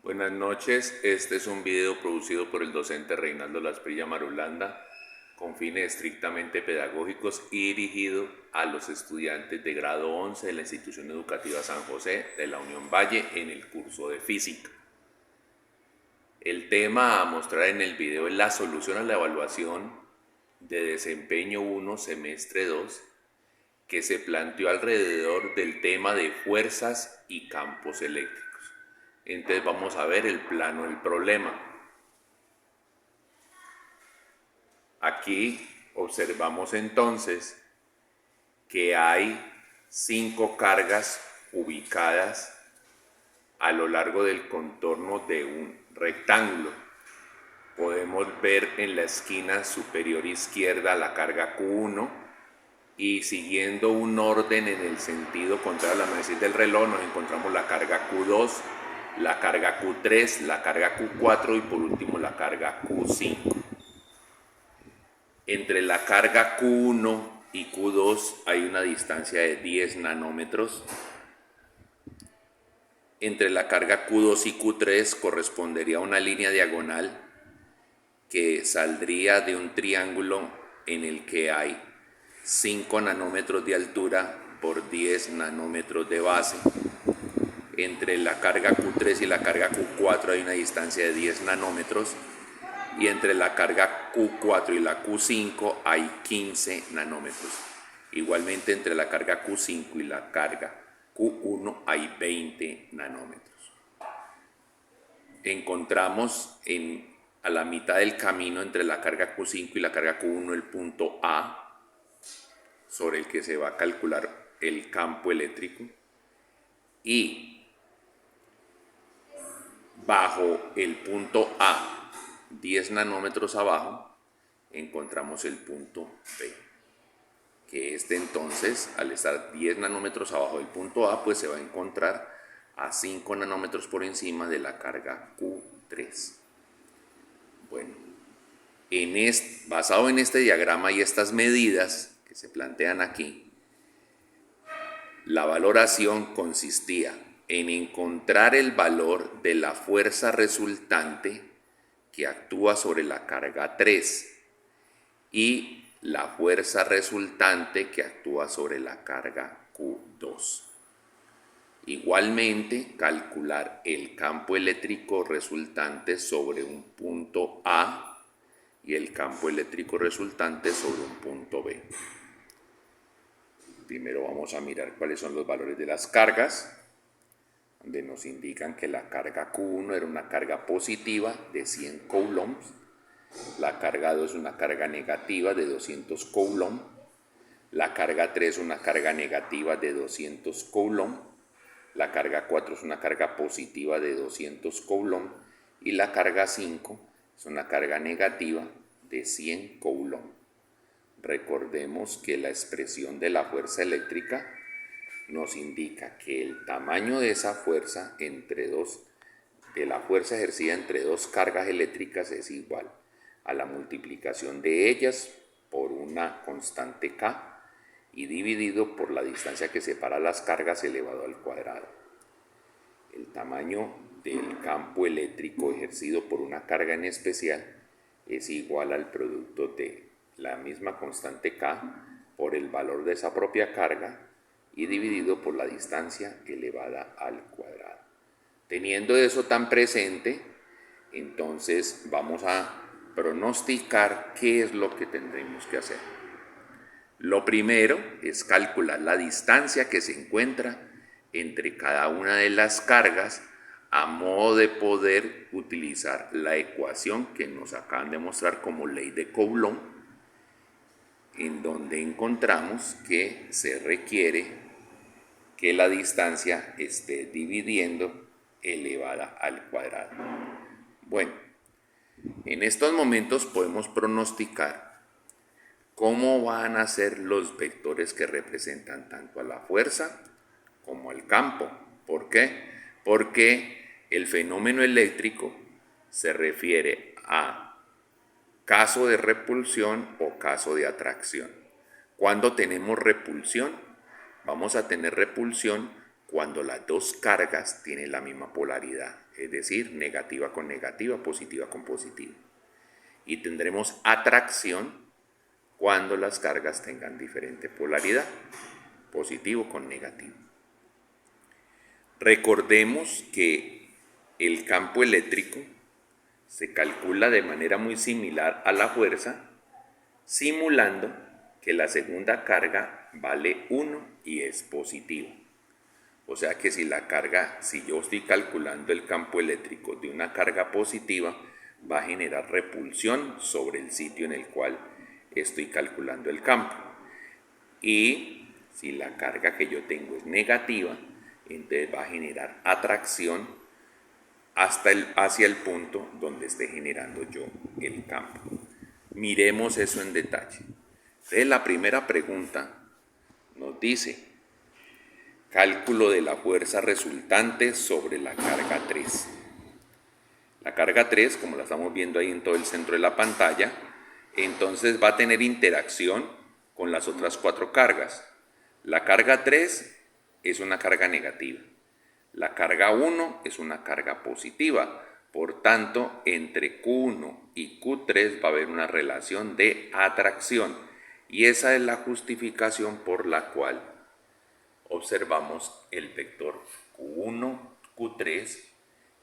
Buenas noches, este es un video producido por el docente Reinaldo Lasprilla Marulanda con fines estrictamente pedagógicos y dirigido a los estudiantes de grado 11 de la institución educativa San José de la Unión Valle en el curso de física. El tema a mostrar en el video es la solución a la evaluación de desempeño 1 semestre 2 que se planteó alrededor del tema de fuerzas y campos eléctricos. Entonces vamos a ver el plano del problema. Aquí observamos entonces que hay 5 cargas ubicadas a lo largo del contorno de un rectángulo. Podemos ver en la esquina superior izquierda la carga Q1 y siguiendo un orden en el sentido contrario a la manecilla del reloj nos encontramos la carga Q2, la carga Q3, la carga Q4 y por último la carga Q5. Entre la carga Q1 y Q2 hay una distancia de 10 nanómetros. Entre la carga Q2 y Q3 correspondería a una línea diagonal que saldría de un triángulo en el que hay 5 nanómetros de altura por 10 nanómetros de base. Entre la carga Q3 y la carga Q4 hay una distancia de 10 nanómetros y entre la carga Q4 y la Q5 hay 15 nanómetros. Igualmente entre la carga Q5 y la carga Q1 hay 20 nanómetros. Encontramos a la mitad del camino entre la carga Q5 y la carga Q1 el punto A, sobre el que se va a calcular el campo eléctrico, y bajo el punto A, 10 nanómetros abajo, encontramos el punto B, que entonces, al estar 10 nanómetros abajo del punto A, pues se va a encontrar a 5 nanómetros por encima de la carga Q3. Bueno, basado en este diagrama y estas medidas que se plantean aquí, la valoración consistía en encontrar el valor de la fuerza resultante que actúa sobre la carga 3 y la fuerza resultante que actúa sobre la carga Q2. Igualmente, calcular el campo eléctrico resultante sobre un punto A y el campo eléctrico resultante sobre un punto B. Primero vamos a mirar cuáles son los valores de las cargas, donde nos indican que la carga Q1 era una carga positiva de 100 coulombs, la carga 2 es una carga negativa de 200 coulombs, la carga 3 es una carga negativa de 200 coulombs, la carga 4 es una carga positiva de 200 coulombs y la carga 5 es una carga negativa de 100 coulombs. Recordemos que la expresión de la fuerza eléctrica nos indica que el tamaño de esa fuerza de la fuerza ejercida entre dos cargas eléctricas es igual a la multiplicación de ellas por una constante K y dividido por la distancia que separa las cargas elevado al cuadrado. El tamaño del campo eléctrico ejercido por una carga en especial es igual al producto de la misma constante K por el valor de esa propia carga y dividido por la distancia elevada al cuadrado. Teniendo eso tan presente, entonces vamos a pronosticar qué es lo que tendremos que hacer. Lo primero es calcular la distancia que se encuentra entre cada una de las cargas a modo de poder utilizar la ecuación que nos acaban de mostrar como ley de Coulomb, en donde encontramos que se requiere que la distancia esté dividiendo elevada al cuadrado. Bueno, en estos momentos podemos pronosticar cómo van a ser los vectores que representan tanto a la fuerza como al campo. ¿Por qué? Porque el fenómeno eléctrico se refiere a caso de repulsión o caso de atracción. Cuando tenemos repulsión, vamos a tener repulsión cuando las dos cargas tienen la misma polaridad, es decir, negativa con negativa, positiva con positiva. Y tendremos atracción cuando las cargas tengan diferente polaridad, positivo con negativo. Recordemos que el campo eléctrico se calcula de manera muy similar a la fuerza, simulando que la segunda carga vale 1 y es positiva. O sea que si yo estoy calculando el campo eléctrico de una carga positiva, va a generar repulsión sobre el sitio en el cual estoy calculando el campo. Y si la carga que yo tengo es negativa, entonces va a generar atracción hacia el punto donde esté generando yo el campo. Miremos eso en detalle. Entonces la primera pregunta nos dice: cálculo de la fuerza resultante sobre la carga 3. La carga 3, como la estamos viendo ahí en todo el centro de la pantalla, entonces va a tener interacción con las otras 4 cargas. La carga 3 es una carga negativa. La carga 1 es una carga positiva. Por tanto, entre Q1 y Q3 va a haber una relación de atracción. Y esa es la justificación por la cual observamos el vector Q1, Q3,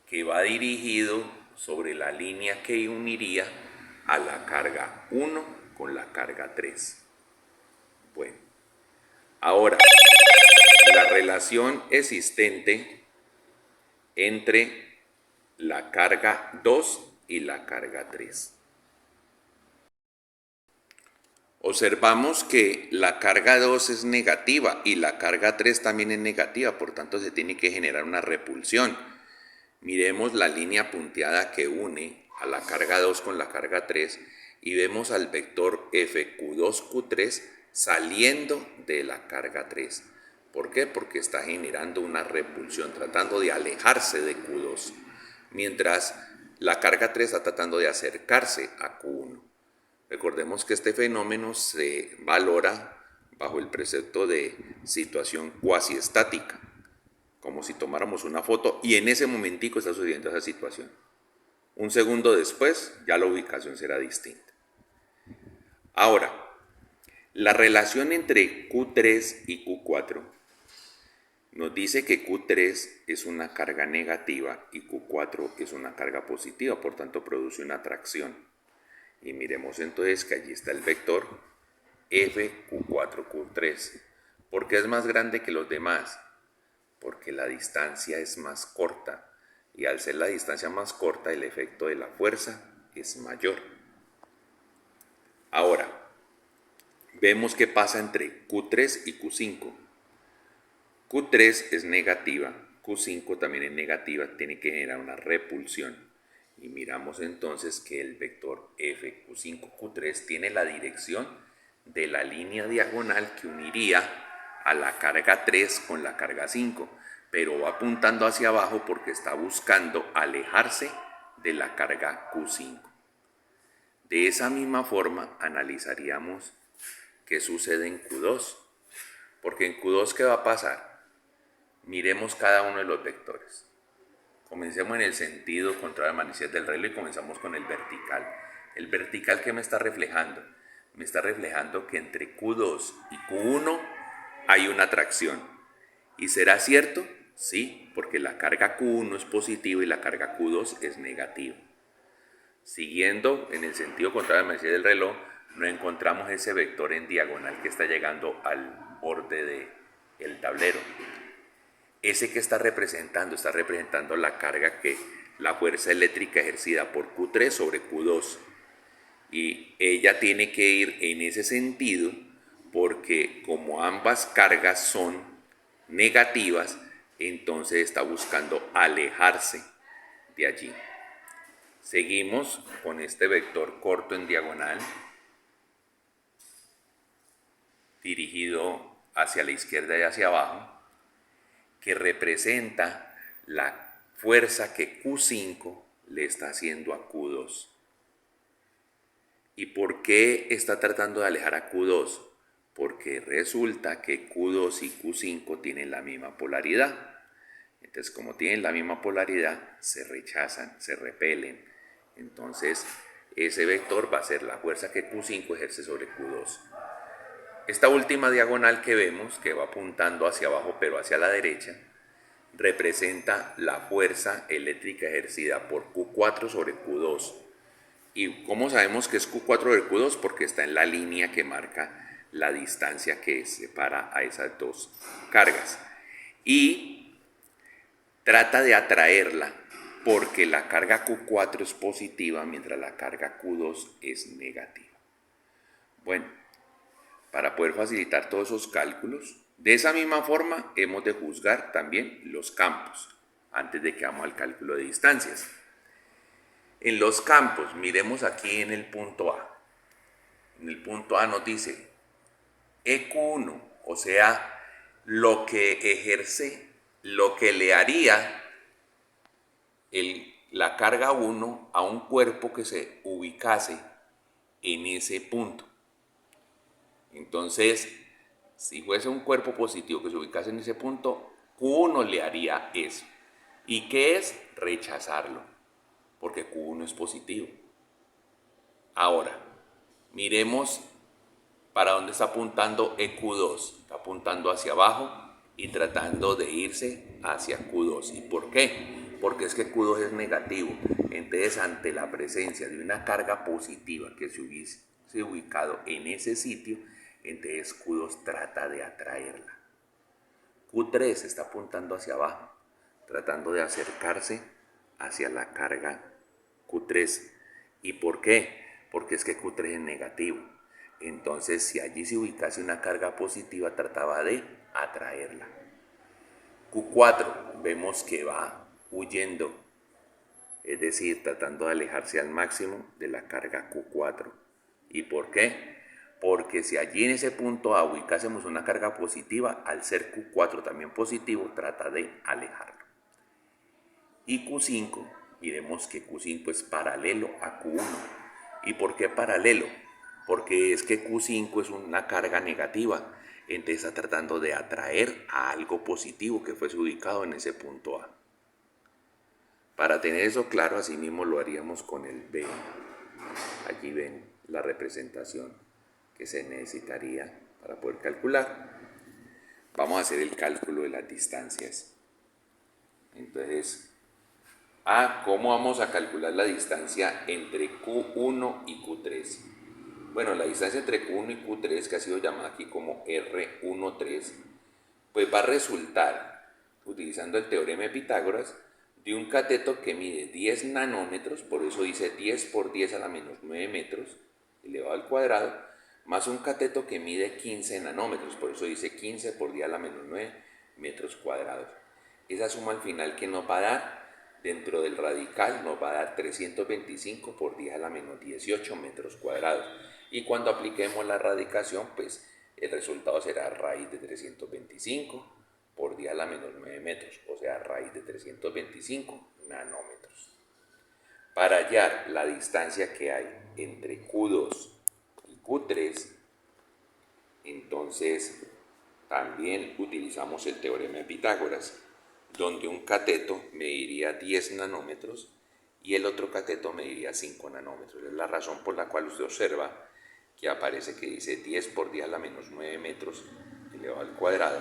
que va dirigido sobre la línea que uniría a la carga 1 con la carga 3. Bueno, ahora, la relación existente entre la carga 2 y la carga 3. Observamos que la carga 2 es negativa y la carga 3 también es negativa, por tanto se tiene que generar una repulsión. Miremos la línea punteada que une a la carga 2 con la carga 3 y vemos al vector FQ2Q3 saliendo de la carga 3. ¿Por qué? Porque está generando una repulsión, tratando de alejarse de Q2, mientras la carga 3 está tratando de acercarse a Q1. Recordemos que este fenómeno se valora bajo el precepto de situación cuasi estática, como si tomáramos una foto y en ese momentico está sucediendo esa situación. Un segundo después ya la ubicación será distinta. Ahora, la relación entre Q3 y Q4 nos dice que Q3 es una carga negativa y Q4 es una carga positiva, por tanto produce una atracción. Y miremos entonces que allí está el vector FQ4Q3. ¿Por qué es más grande que los demás? Porque la distancia es más corta y al ser la distancia más corta el efecto de la fuerza es mayor. Ahora, vemos qué pasa entre Q3 y Q5. Q3 es negativa, Q5 también es negativa, tiene que generar una repulsión. Y miramos entonces que el vector FQ5Q3 tiene la dirección de la línea diagonal que uniría a la carga 3 con la carga 5, pero va apuntando hacia abajo porque está buscando alejarse de la carga Q5. De esa misma forma analizaríamos qué sucede en Q2, porque en Q2 ¿qué va a pasar? Miremos cada uno de los vectores. Comencemos en el sentido contrario al manecillas del reloj y comenzamos con el vertical. ¿El vertical qué me está reflejando? Me está reflejando que entre Q2 y Q1 hay una atracción. ¿Y será cierto? Sí, porque la carga Q1 es positiva y la carga Q2 es negativa. Siguiendo en el sentido contrario al manecillas del reloj, nos encontramos ese vector en diagonal que está llegando al borde del tablero. Ese que está representando la carga la fuerza eléctrica ejercida por Q3 sobre Q2. Y ella tiene que ir en ese sentido porque como ambas cargas son negativas, entonces está buscando alejarse de allí. Seguimos con este vector corto en diagonal, dirigido hacia la izquierda y hacia abajo, que representa la fuerza que Q5 le está haciendo a Q2. ¿Y por qué está tratando de alejar a Q2? porque resulta que Q2 y Q5 tienen la misma polaridad. Entonces, como tienen la misma polaridad, se rechazan, se repelen. Entonces, ese vector va a ser la fuerza que Q5 ejerce sobre Q2. Esta última diagonal que vemos, que va apuntando hacia abajo pero hacia la derecha, representa la fuerza eléctrica ejercida por Q4 sobre Q2. ¿Y cómo sabemos que es Q4 sobre Q2? Porque está en la línea que marca la distancia que separa a esas dos cargas. Y trata de atraerla porque la carga Q4 es positiva mientras la carga Q2 es negativa. Bueno, para poder facilitar todos esos cálculos, de esa misma forma hemos de juzgar también los campos antes de que vamos al cálculo de distancias. En los campos, miremos aquí en el punto A. En el punto A nos dice EQ1, o sea, lo que ejerce, lo que le haría la carga 1 a un cuerpo que se ubicase en ese punto. Entonces, si fuese un cuerpo positivo que se ubicase en ese punto, Q1 le haría eso. ¿Y qué es? Rechazarlo, porque Q1 es positivo. Ahora, miremos para dónde está apuntando EQ2. Está apuntando hacia abajo y tratando de irse hacia Q2. ¿Y por qué? Porque es que Q2 es negativo. Entonces, ante la presencia de una carga positiva que se hubiese ubicado en ese sitio, entonces Q2 trata de atraerla. Q3 está apuntando hacia abajo, tratando de acercarse hacia la carga Q3. ¿Y por qué? Porque es que Q3 es negativo. Entonces, si allí se ubicase una carga positiva, trataba de atraerla. Q4 vemos que va huyendo, es decir, tratando de alejarse al máximo de la carga Q4. ¿Y por qué? Porque si allí en ese punto A ubicásemos una carga positiva, al ser Q4 también positivo, trata de alejarlo. Y Q5, miremos que Q5 es paralelo a Q1. ¿Y por qué paralelo? Porque es que Q5 es una carga negativa, entonces está tratando de atraer a algo positivo que fuese ubicado en ese punto A. Para tener eso claro, así mismo lo haríamos con el B. Allí ven la representación que se necesitaría para poder calcular. Vamos a hacer el cálculo de las distancias. Entonces, ¿cómo vamos a calcular la distancia entre Q1 y Q3? Bueno, la distancia entre Q1 y Q3, que ha sido llamada aquí como R13, pues va a resultar, utilizando el teorema de Pitágoras, de un cateto que mide 10 nanómetros, por eso dice 10 por 10 a la menos 9 metros, elevado al cuadrado, más un cateto que mide 15 nanómetros, por eso dice 15 por 10 a la menos 9 metros cuadrados. Esa suma al final que nos va a dar, dentro del radical, nos va a dar 325 por 10 a la menos 18 metros cuadrados. Y cuando apliquemos la radicación, pues el resultado será raíz de 325 por 10 a la menos 9 metros, o sea, raíz de 325 nanómetros. Para hallar la distancia que hay entre Q2 y Q3, entonces también utilizamos el teorema de Pitágoras, donde un cateto mediría 10 nanómetros y el otro cateto mediría 5 nanómetros. Es la razón por la cual usted observa que aparece que dice 10 por 10 a la menos 9 metros elevado al cuadrado,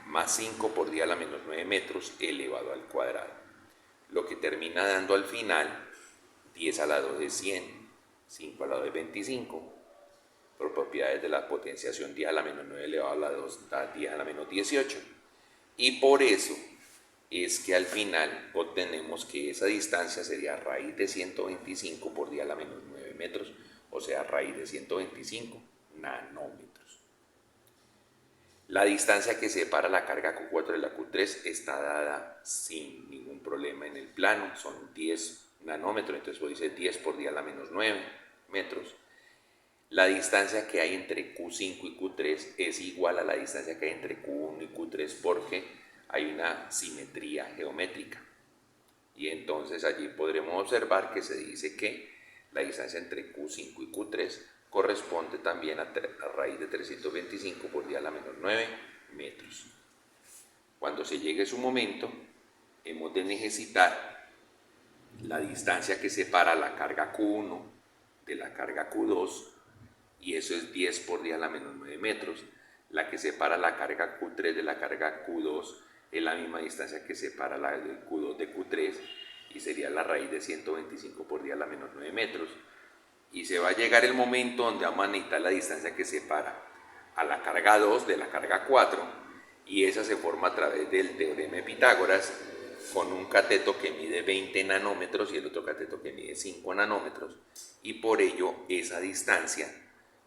más 5 por 10 a la menos 9 metros elevado al cuadrado. Lo que termina dando al final 10 al lado de 100, 5 al lado de 25, por propiedades de la potenciación 10 a la menos 9 elevado a la 2 da 10 a la menos 18. Y por eso es que al final obtenemos que esa distancia sería raíz de 125 por 10 a la menos 9 metros, o sea, raíz de 125 nanómetros. La distancia que separa la carga Q4 de la Q3 está dada sin ningún problema en el plano, son 10 nanómetros, entonces dice 10 por 10 a la menos 9 metros. La distancia que hay entre Q5 y Q3 es igual a la distancia que hay entre Q1 y Q3 porque hay una simetría geométrica. Y entonces allí podremos observar que se dice que la distancia entre Q5 y Q3 corresponde también a raíz de 325 por 10 a la menos 9 metros. Cuando se llegue su momento, hemos de necesitar la distancia que separa la carga Q1 de la carga Q2, y eso es 10 por 10 a la menos 9 metros. La que separa la carga Q3 de la carga Q2 es la misma distancia que separa la del Q2 de Q3, y sería la raíz de 125 por 10 a la menos 9 metros. Y se va a llegar el momento donde vamos a necesitar la distancia que separa a la carga 2 de la carga 4, y esa se forma a través del teorema de Pitágoras, con un cateto que mide 20 nanómetros y el otro cateto que mide 5 nanómetros, y por ello esa distancia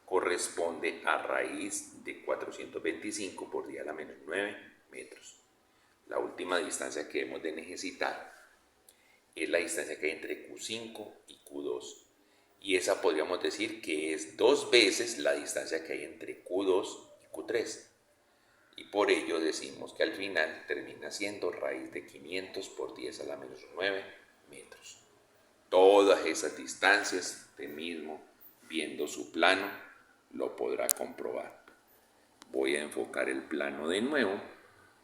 corresponde a raíz de 425 por 10 a la menos 9 metros. La última distancia que hemos de necesitar es la distancia que hay entre Q5 y Q2, y esa podríamos decir que es 2 veces la distancia que hay entre Q2 y Q3, y por ello decimos que al final termina siendo raíz de 500 por 10 a la menos 9 metros. Todas esas distancias, usted mismo, viendo su plano, lo podrá comprobar. Voy a enfocar el plano de nuevo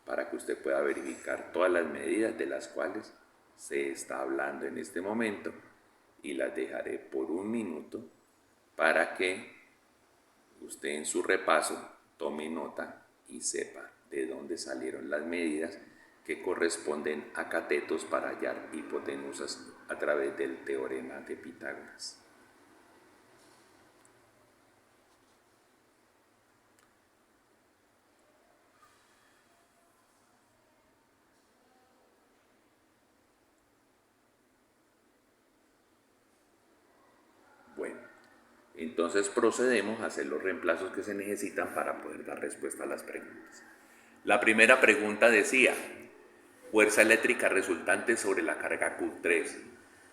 para que usted pueda verificar todas las medidas de las cuales se está hablando en este momento, y las dejaré por un minuto para que usted en su repaso tome nota y sepa de dónde salieron las medidas que corresponden a catetos para hallar hipotenusas a través del teorema de Pitágoras. Bueno, entonces procedemos a hacer los reemplazos que se necesitan para poder dar respuesta a las preguntas. La primera pregunta decía: fuerza eléctrica resultante sobre la carga Q3.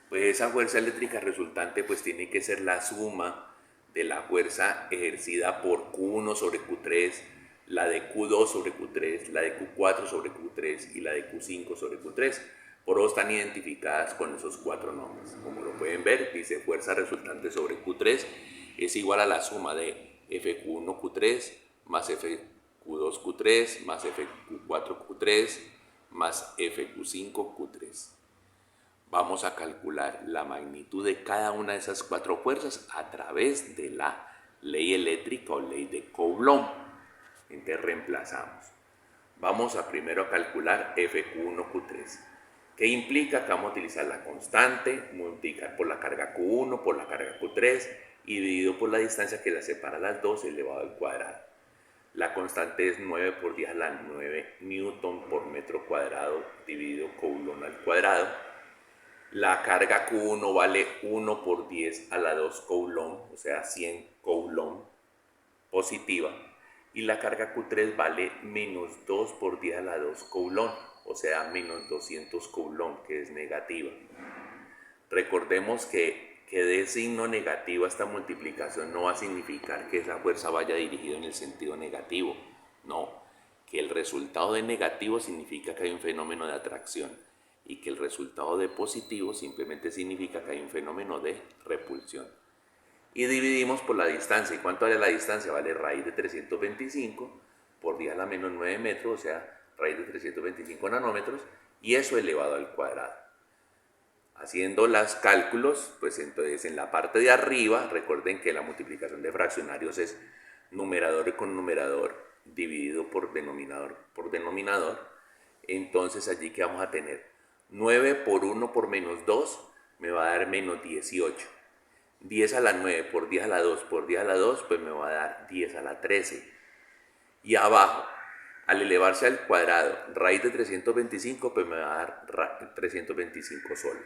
Pues esa fuerza eléctrica resultante pues tiene que ser la suma de la fuerza ejercida por Q1 sobre Q3, la de Q2 sobre Q3, la de Q4 sobre Q3 y la de Q5 sobre Q3. Por eso están identificadas con esos 4 nombres. Como lo pueden ver, dice fuerza resultante sobre Q3 es igual a la suma de Fq1 Q3 más Fq2 Q3 más Fq4 Q3 más Fq5 Q3. Vamos a calcular la magnitud de cada una de esas 4 fuerzas a través de la ley eléctrica o ley de Coulomb. Entonces reemplazamos. Vamos a primero calcular Fq1 Q3. ¿Qué implica? Que vamos a utilizar la constante, multiplicar por la carga Q1 por la carga Q3 y dividido por la distancia que la separa las dos elevado al cuadrado. La constante es 9 por 10 a la 9 newton por metro cuadrado dividido Coulomb al cuadrado. La carga Q1 vale 1 por 10 a la 2 Coulomb, o sea 100 Coulomb positiva. Y la carga Q3 vale menos 2 por 10 a la 2 Coulomb, o sea menos 200 Coulomb, que es negativa. Recordemos que dé signo negativo a esta multiplicación no va a significar que esa fuerza vaya dirigida en el sentido negativo. No, que el resultado de negativo significa que hay un fenómeno de atracción, y que el resultado de positivo simplemente significa que hay un fenómeno de repulsión. Y dividimos por la distancia. ¿Y cuánto vale la distancia? Vale raíz de 325 por 10 a la menos 9 metros, o sea, raíz de 325 nanómetros, y eso elevado al cuadrado. Haciendo los cálculos, pues entonces en la parte de arriba, recuerden que la multiplicación de fraccionarios es numerador con numerador dividido por denominador. Entonces allí que vamos a tener 9 por 1 por menos 2 me va a dar menos 18. 10 a la 9 por 10 a la 2 por 10 a la 2 pues me va a dar 10 a la 13. Y abajo, al elevarse al cuadrado, raíz de 325 pues me va a dar 325 solo.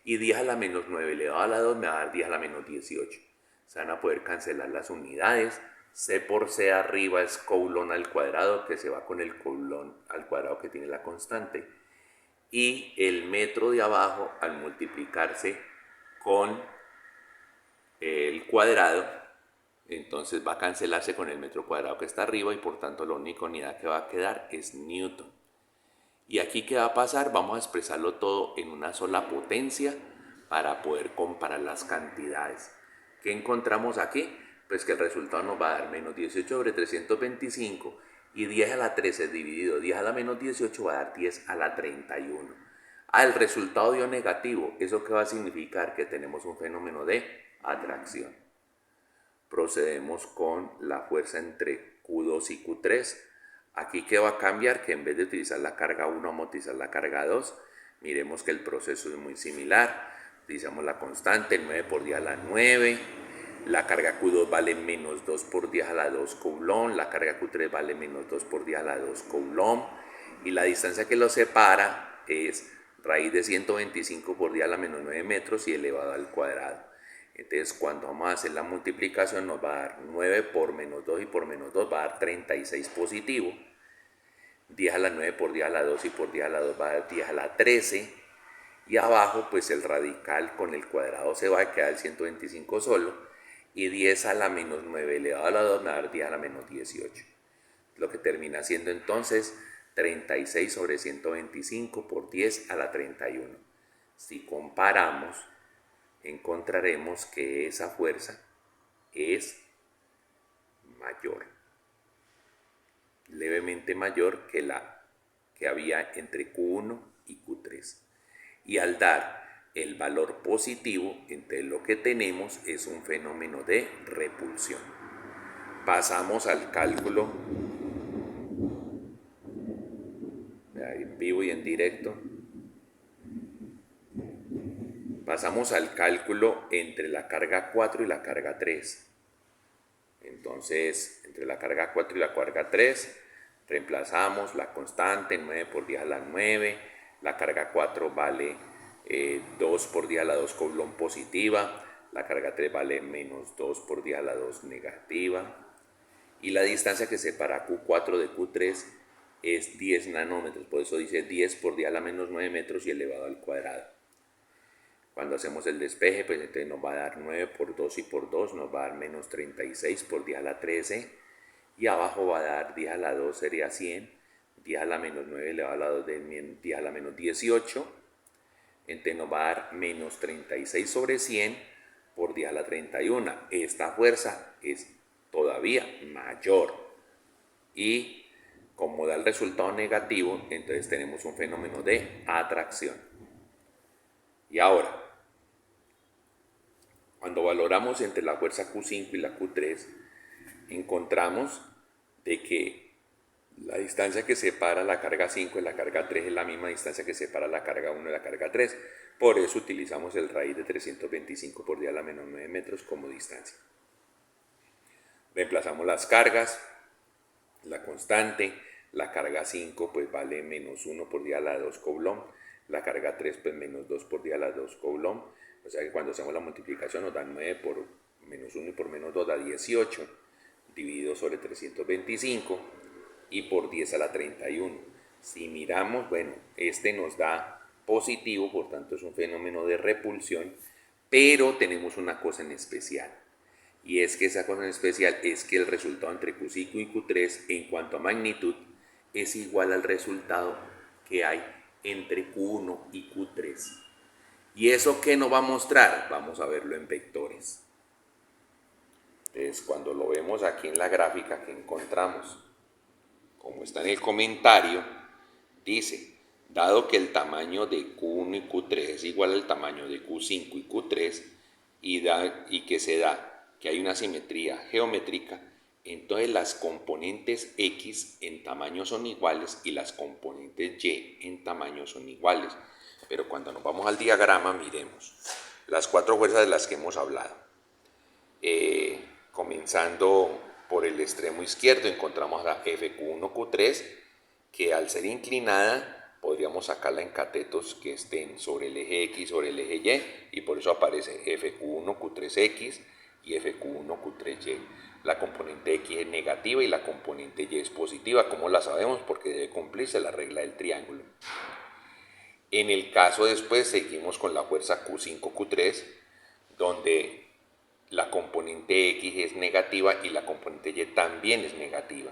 Y 10 a la menos 9 elevado a la 2 me va a dar 10 a la menos 18. Se van a poder cancelar las unidades. C por C arriba es Coulomb al cuadrado, que se va con el Coulomb al cuadrado que tiene la constante. Y el metro de abajo, al multiplicarse con el cuadrado, entonces va a cancelarse con el metro cuadrado que está arriba, y por tanto la única unidad que va a quedar es Newton. Y aquí, ¿qué va a pasar? Vamos a expresarlo todo en una sola potencia para poder comparar las cantidades. ¿Qué encontramos aquí? Pues que el resultado nos va a dar menos 18 sobre 325 y 10 a la 13 dividido 10 a la menos 18 va a dar 10 a la 31. El resultado dio negativo. ¿Eso qué va a significar? Que tenemos un fenómeno de atracción. Procedemos con la fuerza entre Q2 y Q3. Aquí, ¿qué va a cambiar? Que en vez de utilizar la carga 1 vamos a utilizar la carga 2. Miremos que el proceso es muy similar. Utilizamos la constante, 9 por 10 a la 9. La carga Q2 vale menos 2 por 10 a la 2 Coulomb. La carga Q3 vale menos 2 por 10 a la 2 Coulomb. Y la distancia que los separa es raíz de 125 por 10 a la menos 9 metros y elevado al cuadrado. Entonces, cuando vamos a hacer la multiplicación, nos va a dar 9 por menos 2 y por menos 2 va a dar 36 positivo. 10 a la 9 por 10 a la 2 y por 10 a la 2 va a dar 10 a la 13. Y abajo, pues el radical con el cuadrado se va a quedar el 125 solo. Y 10 a la menos 9 elevado a la 2 me va a dar 10 a la menos 18. Lo que termina siendo entonces 36 sobre 125 por 10 a la 31. Si comparamos, encontraremos que esa fuerza es mayor, levemente mayor que la que había entre Q1 y Q3. Y al dar el valor positivo, entre lo que tenemos es un fenómeno de repulsión. Pasamos al cálculo en vivo y en directo. Pasamos al cálculo entre la carga 4 y la carga 3. Entonces, entre la carga 4 y la carga 3, reemplazamos la constante 9 por 10 a la 9. La carga 4 vale 2 por 10 a la 2 Coulomb positiva. La carga 3 vale menos 2 por 10 a la 2 negativa. Y la distancia que separa Q4 de Q3 es 10 nanómetros. Por eso dice 10 por 10 a la menos 9 metros y elevado al cuadrado. Cuando hacemos el despeje, pues entonces nos va a dar 9 por 2 y por 2, nos va a dar menos 36 por 10 a la 13. Y abajo va a dar 10 a la 2 sería 100, 10 a la menos 9 elevado a la 2 de 10 a la menos 18. Entonces nos va a dar menos 36 sobre 100 por 10 a la 31. Esta fuerza es todavía mayor. Y como da el resultado negativo, entonces tenemos un fenómeno de atracción. Y ahora, cuando valoramos entre la fuerza Q5 y la Q3, encontramos de que la distancia que separa la carga 5 de la carga 3 es la misma distancia que separa la carga 1 de la carga 3. Por eso utilizamos el raíz de 325 por 10 a la menos 9 metros como distancia. Reemplazamos las cargas, la constante, la carga 5 pues vale menos 1 por 10 a la 2 Coulomb, la carga 3 pues menos 2 por 10 a la 2 Coulomb. O sea que cuando hacemos la multiplicación nos da 9 por menos 1 y por menos 2 da 18, dividido sobre 325 y por 10 a la 31. Si miramos, bueno, este nos da positivo, por tanto es un fenómeno de repulsión, pero tenemos una cosa en especial. Y es que esa cosa en especial es que el resultado entre Q5 y Q3 en cuanto a magnitud es igual al resultado que hay entre Q1 y Q3. ¿Y eso qué nos va a mostrar? Vamos a verlo en vectores. Entonces, cuando lo vemos aquí en la gráfica que encontramos, como está en el comentario, dice, dado que el tamaño de Q1 y Q3 es igual al tamaño de Q5 y Q3 y que se da que hay una simetría geométrica, entonces las componentes X en tamaño son iguales y las componentes Y en tamaño son iguales. Pero cuando nos vamos al diagrama, miremos las cuatro fuerzas de las que hemos hablado. Comenzando por el extremo izquierdo, encontramos la FQ1Q3, que al ser inclinada, podríamos sacarla en catetos que estén sobre el eje X, sobre el eje Y, y por eso aparece FQ1Q3X y FQ1Q3Y. La componente X es negativa y la componente Y es positiva. ¿Cómo la sabemos? Porque debe cumplirse la regla del triángulo. En el caso después seguimos con la fuerza Q5Q3, donde la componente X es negativa y la componente Y también es negativa.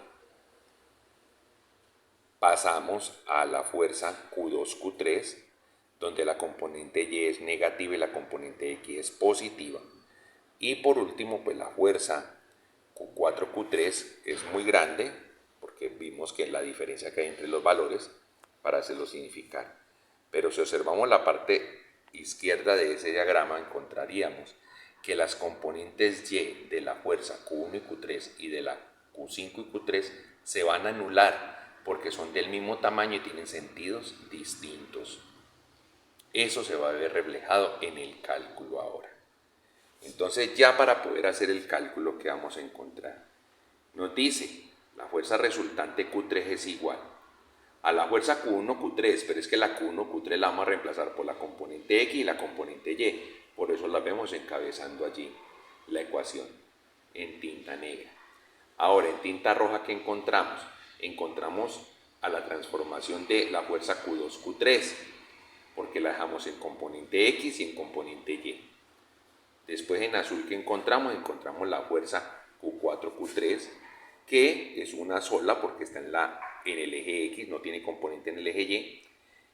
Pasamos a la fuerza Q2Q3, donde la componente Y es negativa y la componente X es positiva. Y por último, pues la fuerza Q4, Q3 es muy grande, porque vimos que la diferencia que hay entre los valores para hacerlo significar. Pero si observamos la parte izquierda de ese diagrama, encontraríamos que las componentes Y de la fuerza Q1 y Q3 y de la Q5 y Q3 se van a anular porque son del mismo tamaño y tienen sentidos distintos. Eso se va a ver reflejado en el cálculo ahora. Entonces, ya para poder hacer el cálculo que vamos a encontrar, nos dice la fuerza resultante Q3 es igual a la fuerza Q1, Q3, pero es que la Q1, Q3 la vamos a reemplazar por la componente X y la componente Y. Por eso la vemos encabezando allí la ecuación en tinta negra. Ahora, en tinta roja, ¿qué encontramos? Encontramos a la transformación de la fuerza Q2, Q3, porque la dejamos en componente X y en componente Y. Después en azul, ¿qué encontramos? Encontramos la fuerza Q4, Q3, que es una sola porque está en el eje X, no tiene componente en el eje Y.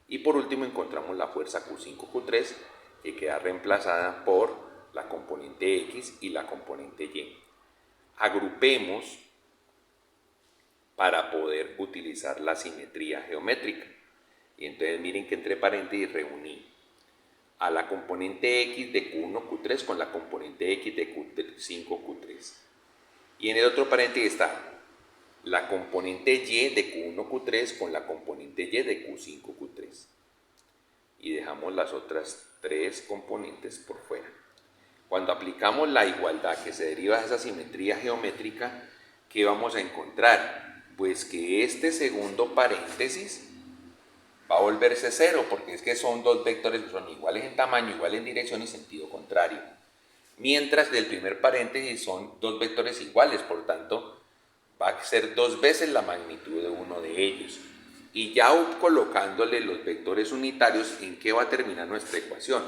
Y por último encontramos la fuerza Q5, Q3, que queda reemplazada por la componente X y la componente Y. Agrupemos para poder utilizar la simetría geométrica. Y entonces miren que entre paréntesis reuní a la componente X de Q1, Q3 con la componente X de Q5, Q3. Y en el otro paréntesis está la componente Y de Q1, Q3 con la componente Y de Q5, Q3. Y dejamos las otras tres componentes por fuera. Cuando aplicamos la igualdad que se deriva de esa simetría geométrica, ¿qué vamos a encontrar? Pues que este segundo paréntesis va a volverse cero, porque es que son dos vectores que son iguales en tamaño, iguales en dirección y sentido contrario. Mientras del primer paréntesis son dos vectores iguales, por tanto, va a ser dos veces la magnitud de uno de ellos. Y ya colocándole los vectores unitarios, ¿en qué va a terminar nuestra ecuación?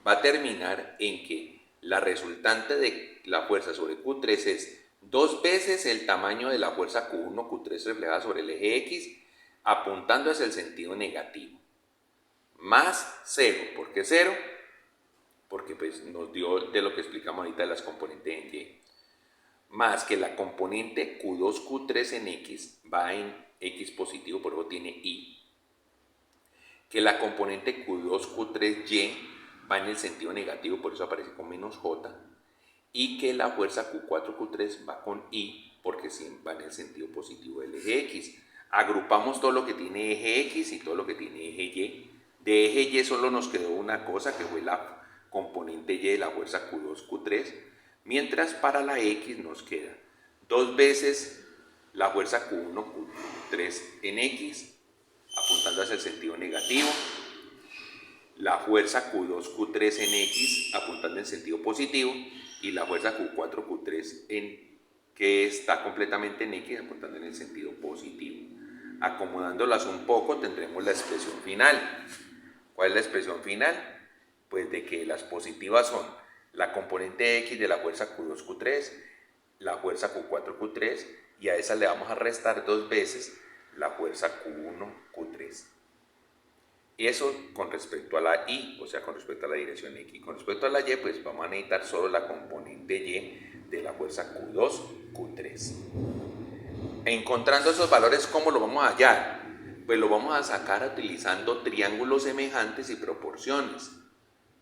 Va a terminar en que la resultante de la fuerza sobre Q3 es dos veces el tamaño de la fuerza Q1, Q3 reflejada sobre el eje X, apuntando hacia el sentido negativo, más 0. ¿Por qué 0? Porque pues nos dio de lo que explicamos ahorita de las componentes en Y, más que la componente Q2, Q3 en X va en X positivo, por eso tiene Y, que la componente Q2, Q3Y va en el sentido negativo, por eso aparece con menos J, y que la fuerza Q4, Q3 va con Y, porque va en el sentido positivo del eje X. Agrupamos todo lo que tiene eje X y todo lo que tiene eje Y. De eje Y solo nos quedó una cosa, que fue la componente Y de la fuerza Q2, Q3, mientras para la X nos queda dos veces la fuerza Q1, Q3 en X, apuntando hacia el sentido negativo, la fuerza Q2, Q3 en X, apuntando en sentido positivo, y la fuerza Q4, Q3 que está completamente en X, apuntando en el sentido positivo. Acomodándolas un poco tendremos la expresión final. ¿Cuál es la expresión final? Pues de que las positivas son la componente X de la fuerza Q2, Q3, la fuerza Q4, Q3, y a esa le vamos a restar dos veces la fuerza Q1, Q3. Eso con respecto a la Y, o sea, con respecto a la dirección X. Con respecto a la Y, pues vamos a necesitar solo la componente Y de la fuerza Q2, Q3. Encontrando esos valores, ¿cómo lo vamos a hallar? Pues lo vamos a sacar utilizando triángulos semejantes y proporciones.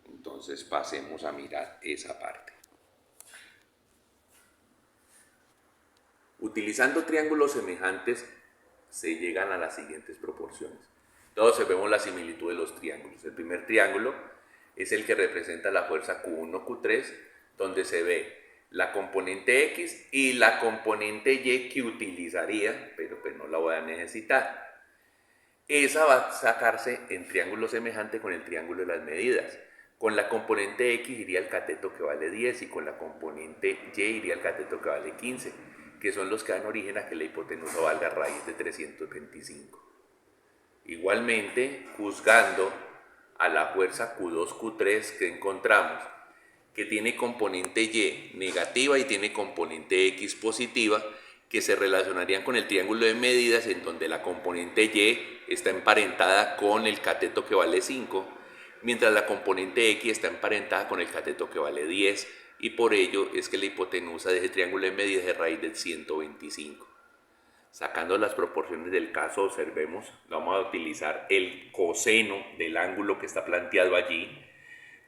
Entonces pasemos a mirar esa parte. Utilizando triángulos semejantes se llegan a las siguientes proporciones. Todos vemos la similitud de los triángulos. El primer triángulo es el que representa la fuerza Q1, Q3, donde se ve la componente X y la componente Y que utilizaría, pero pues no la voy a necesitar. Esa va a sacarse en triángulo semejante con el triángulo de las medidas. Con la componente X iría el cateto que vale 10 y con la componente Y iría el cateto que vale 15, que son los que dan origen a que la hipotenusa valga raíz de 325. Igualmente, juzgando a la fuerza Q2, Q3 que encontramos, que tiene componente Y negativa y tiene componente X positiva, que se relacionarían con el triángulo de medidas, en donde la componente Y está emparentada con el cateto que vale 5, mientras la componente X está emparentada con el cateto que vale 10 y por ello es que la hipotenusa de ese triángulo de medidas es raíz de 125. Sacando las proporciones del caso, observemos, vamos a utilizar el coseno del ángulo que está planteado allí.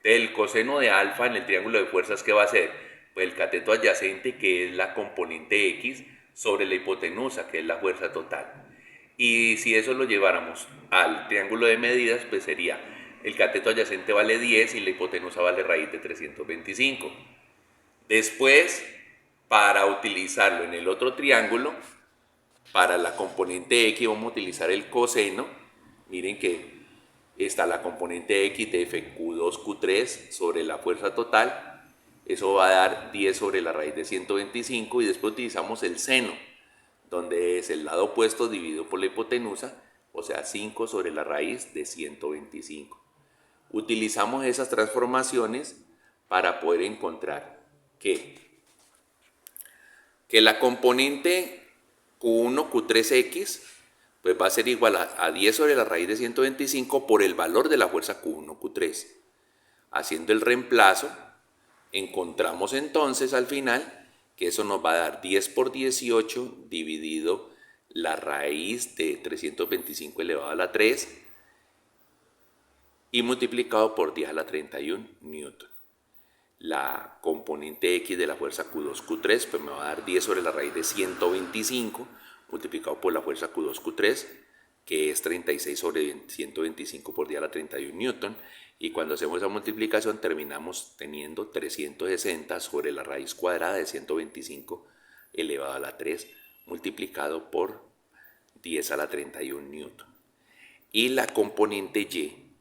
El coseno de alfa en el triángulo de fuerzas, ¿qué va a ser? Pues el cateto adyacente, que es la componente X, sobre la hipotenusa, que es la fuerza total. Y si eso lo lleváramos al triángulo de medidas, pues sería el cateto adyacente vale 10 y la hipotenusa vale raíz de 325. Después, para utilizarlo en el otro triángulo, para la componente X vamos a utilizar el coseno. Miren que está la componente X de Q2, Q3 sobre la fuerza total. Eso va a dar 10 sobre la raíz de 125 y después utilizamos el seno, donde es el lado opuesto dividido por la hipotenusa, o sea 5 sobre la raíz de 125. Utilizamos esas transformaciones para poder encontrar que la componente Q1, Q3X, pues va a ser igual a 10 sobre la raíz de 125 por el valor de la fuerza Q1, Q3. Haciendo el reemplazo, encontramos entonces al final que eso nos va a dar 10 por 18 dividido la raíz de 325 elevado a la 3 y multiplicado por 10 a la 31 newton. La componente X de la fuerza Q2, Q3, pues me va a dar 10 sobre la raíz de 125 multiplicado por la fuerza Q2, Q3, que es 36 sobre 125 por 10 a la 31 newton. Y cuando hacemos esa multiplicación terminamos teniendo 360 sobre la raíz cuadrada de 125 elevado a la 3 multiplicado por 10 a la 31 newton. Y la componente Y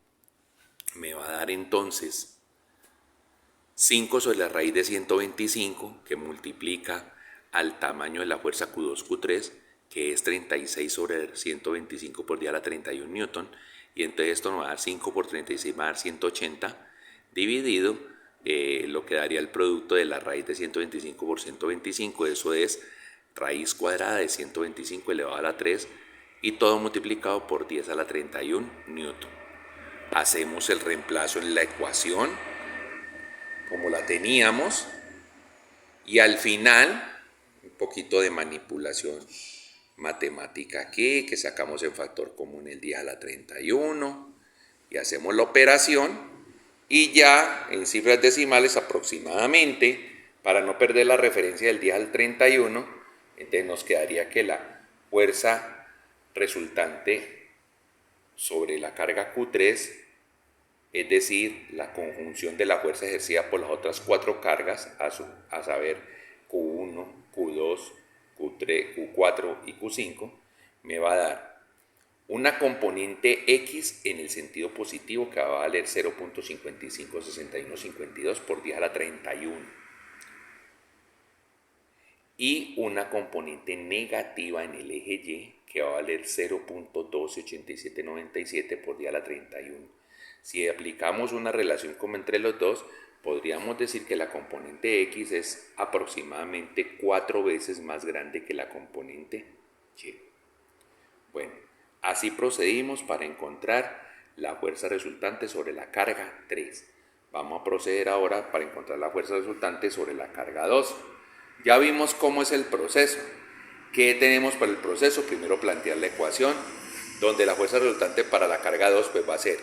me va a dar entonces 5 sobre la raíz de 125, que multiplica al tamaño de la fuerza Q2, Q3, que es 36 sobre 125 por 10 a la 31 newton, y entonces esto nos va a dar 5 por 36, va a dar 180, dividido lo que daría el producto de la raíz de 125 por 125, eso es raíz cuadrada de 125 elevado a la 3, y todo multiplicado por 10 a la 31 newton. Hacemos el reemplazo en la ecuación como la teníamos y al final un poquito de manipulación matemática aquí, que sacamos el factor común el 10 a la 31 y hacemos la operación y ya en cifras decimales aproximadamente, para no perder la referencia del 10 al 31, entonces nos quedaría que la fuerza resultante sobre la carga Q3, es decir, la conjunción de la fuerza ejercida por las otras 4 cargas, a saber Q1, Q2, Q3, Q4 y Q5, me va a dar una componente X en el sentido positivo que va a valer 0.556152 por 10 a la 31 y una componente negativa en el eje Y que va a valer 0.128797 por 10 a la 31. Si aplicamos una relación como entre los dos, podríamos decir que la componente X es aproximadamente 4 veces más grande que la componente Y. Bueno, así procedimos para encontrar la fuerza resultante sobre la carga 3. Vamos a proceder ahora para encontrar la fuerza resultante sobre la carga 2. Ya vimos cómo es el proceso. ¿Qué tenemos para el proceso? Primero plantear la ecuación, donde la fuerza resultante para la carga 2 pues va a ser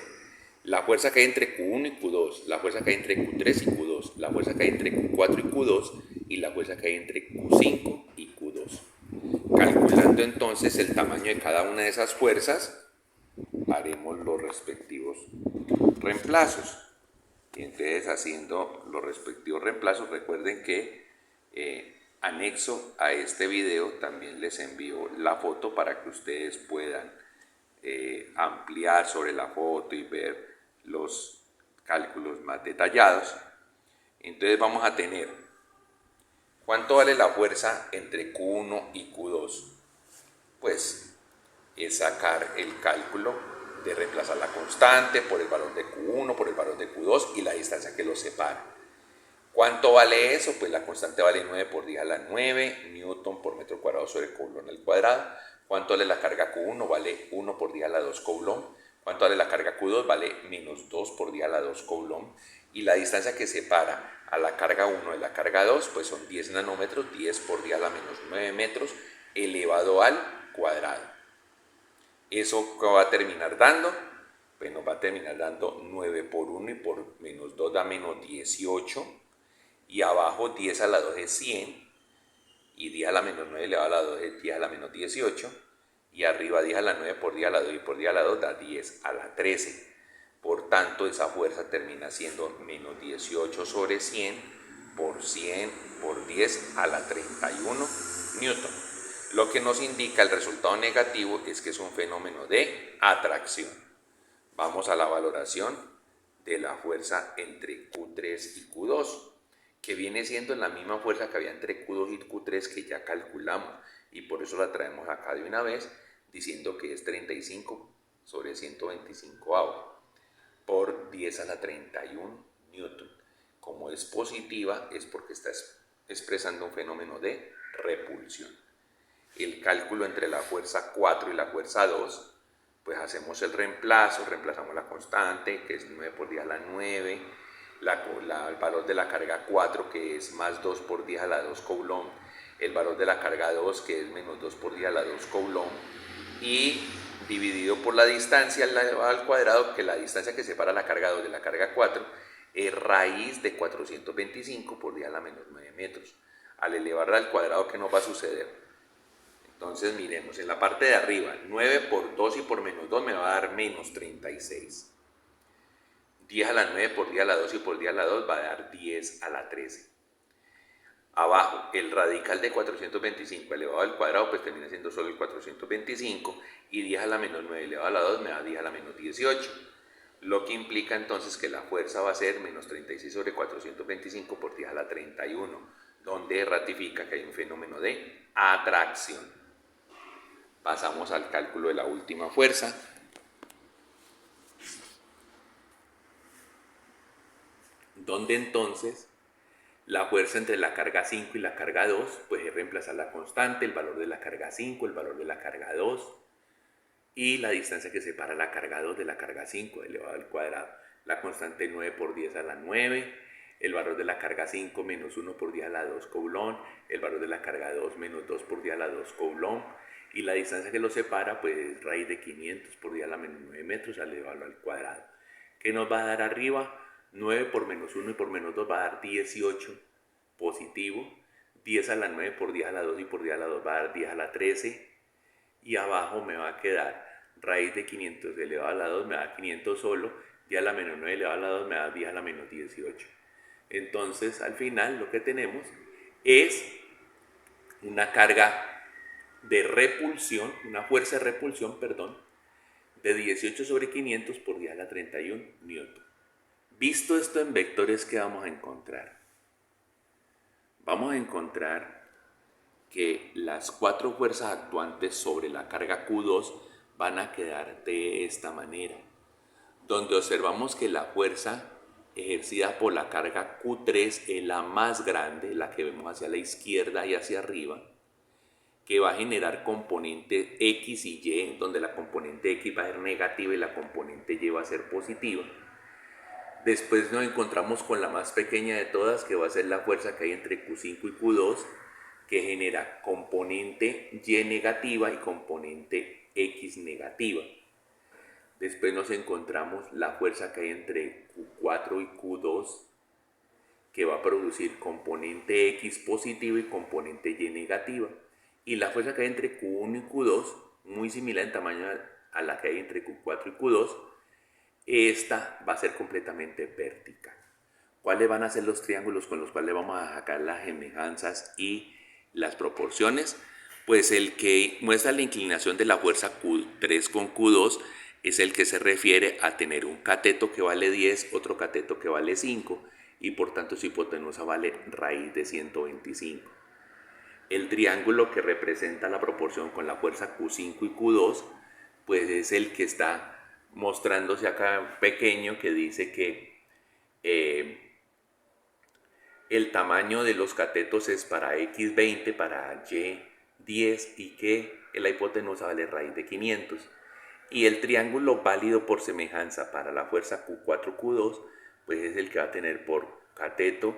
la fuerza que hay entre Q1 y Q2, la fuerza que hay entre Q3 y Q2, la fuerza que hay entre Q4 y Q2 y la fuerza que hay entre Q5 y Q2. Calculando entonces el tamaño de cada una de esas fuerzas, haremos los respectivos reemplazos. Y entonces haciendo los respectivos reemplazos, recuerden que anexo a este video también les envío la foto para que ustedes puedan ampliar sobre la foto y ver los cálculos más detallados. Entonces vamos a tener ¿cuánto vale la fuerza entre Q1 y Q2? Pues es sacar el cálculo de reemplazar la constante por el valor de Q1 por el valor de Q2 y la distancia que los separa. ¿Cuánto vale eso? Pues la constante vale 9 por 10 a la 9 newton por metro cuadrado sobre coulomb al cuadrado. ¿Cuánto vale la carga Q1? Vale 1 por 10 a la 2 coulomb. ¿Cuánto vale la carga Q2? Vale menos 2 por 10 a la 2 coulomb. Y la distancia que separa a la carga 1 de la carga 2, pues son 10 nanómetros, 10 por 10 a la menos 9 metros, elevado al cuadrado. ¿Eso qué va a terminar dando? Pues nos va a terminar dando 9 por 1 y por menos 2 da menos 18. Y abajo 10 a la 2 es 100. Y 10 a la menos 9 elevado a la 2 es 10 a la menos 18. Y arriba 10 a la 9 por 10 a la 2 y por 10 a la 2 da 10 a la 13. Por tanto, esa fuerza termina siendo menos 18 sobre 100 por 10 a la 31 newton. Lo que nos indica el resultado negativo es que es un fenómeno de atracción. Vamos a la valoración de la fuerza entre Q3 y Q2, que viene siendo la misma fuerza que había entre Q2 y Q3 que ya calculamos, y por eso la traemos acá de una vez, diciendo que es 35 sobre 125 por 10 a la 31 newton. Como es positiva, es porque está expresando un fenómeno de repulsión. El cálculo entre la fuerza 4 y la fuerza 2, pues hacemos el reemplazo, reemplazamos la constante, que es 9 por 10 a la 9, el valor de la carga 4, que es más 2 por 10 a la 2 coulomb, el valor de la carga 2, que es menos 2 por 10 a la 2 coulomb, y dividido por la distancia al cuadrado, que la distancia que separa la carga 2 de la carga 4 es raíz de 425 por 10 a la menos 9 metros. Al elevarla al cuadrado, ¿qué nos va a suceder? Entonces miremos, en la parte de arriba, 9 por 2 y por menos 2 me va a dar menos 36. 10 a la 9 por 10 a la 2 y por 10 a la 2 va a dar 10 a la 13. Abajo, el radical de 425 elevado al cuadrado, pues termina siendo solo el 425, y 10 a la menos 9 elevado a la 2 me da 10 a la menos 18. Lo que implica entonces que la fuerza va a ser menos 36 sobre 425 por 10 a la 31, donde ratifica que hay un fenómeno de atracción. Pasamos al cálculo de la última fuerza. Donde entonces la fuerza entre la carga 5 y la carga 2, pues es reemplazar la constante, el valor de la carga 5, el valor de la carga 2 y la distancia que separa la carga 2 de la carga 5 elevado al cuadrado. La constante 9 por 10 a la 9, el valor de la carga 5 menos 1 por 10 a la 2 coulomb, el valor de la carga 2 menos 2 por 10 a la 2 coulomb, y la distancia que lo separa pues es raíz de 500 por 10 a la menos 9 metros elevado al cuadrado. ¿Qué nos va a dar arriba? 9 por menos 1 y por menos 2 va a dar 18 positivo, 10 a la 9 por 10 a la 2 y por 10 a la 2 va a dar 10 a la 13, y abajo me va a quedar raíz de 500 elevado a la 2 me da 500 solo, 10 a la menos 9 elevado a la 2 me da 10 a la menos 18. Entonces al final lo que tenemos es una carga de repulsión, una fuerza de repulsión, de 18 sobre 500 por 10 a la 31 newton. Visto esto en vectores, ¿qué vamos a encontrar? Vamos a encontrar que las 4 fuerzas actuantes sobre la carga Q2 van a quedar de esta manera, donde observamos que la fuerza ejercida por la carga Q3 es la más grande, la que vemos hacia la izquierda y hacia arriba, que va a generar componentes X y Y, donde la componente X va a ser negativa y la componente Y va a ser positiva. Después nos encontramos con la más pequeña de todas, que va a ser la fuerza que hay entre Q5 y Q2, que genera componente Y negativa y componente X negativa. Después nos encontramos la fuerza que hay entre Q4 y Q2, que va a producir componente X positiva y componente Y negativa. Y la fuerza que hay entre Q1 y Q2, muy similar en tamaño a la que hay entre Q4 y Q2, esta va a ser completamente vertical. ¿Cuáles van a ser los triángulos con los cuales vamos a sacar las semejanzas y las proporciones? Pues el que muestra la inclinación de la fuerza Q3 con Q2 es el que se refiere a tener un cateto que vale 10, otro cateto que vale 5, y por tanto su hipotenusa vale raíz de 125. El triángulo que representa la proporción con la fuerza Q5 y Q2, pues es el que está mostrándose acá pequeño, que dice que el tamaño de los catetos es para X20, para Y10, y que la hipotenusa vale raíz de 500. Y el triángulo válido por semejanza para la fuerza Q4Q2, pues es el que va a tener por cateto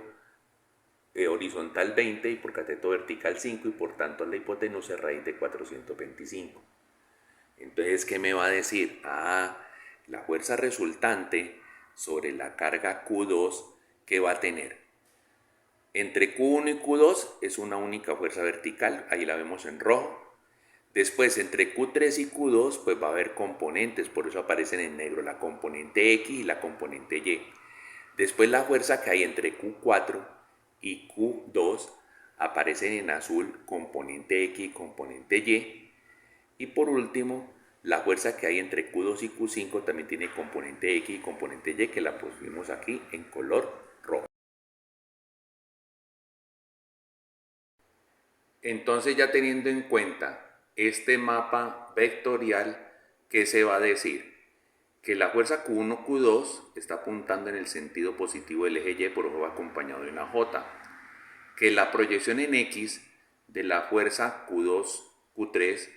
horizontal 20 y por cateto vertical 5 y por tanto la hipotenusa es raíz de 425. Entonces, ¿qué me va a decir? La fuerza resultante sobre la carga Q2, ¿qué va a tener? Entre Q1 y Q2 es una única fuerza vertical, ahí la vemos en rojo. Después, entre Q3 y Q2, pues va a haber componentes, por eso aparecen en negro la componente X y la componente Y. Después, la fuerza que hay entre Q4 y Q2 aparecen en azul componente X y componente Y. Y por último, la fuerza que hay entre Q2 y Q5 también tiene componente X y componente Y, que la pusimos aquí en color rojo. Entonces, ya teniendo en cuenta este mapa vectorial, ¿qué se va a decir? Que la fuerza Q1, Q2 está apuntando en el sentido positivo del eje Y, por eso va acompañado de una J. Que la proyección en X de la fuerza Q2, Q3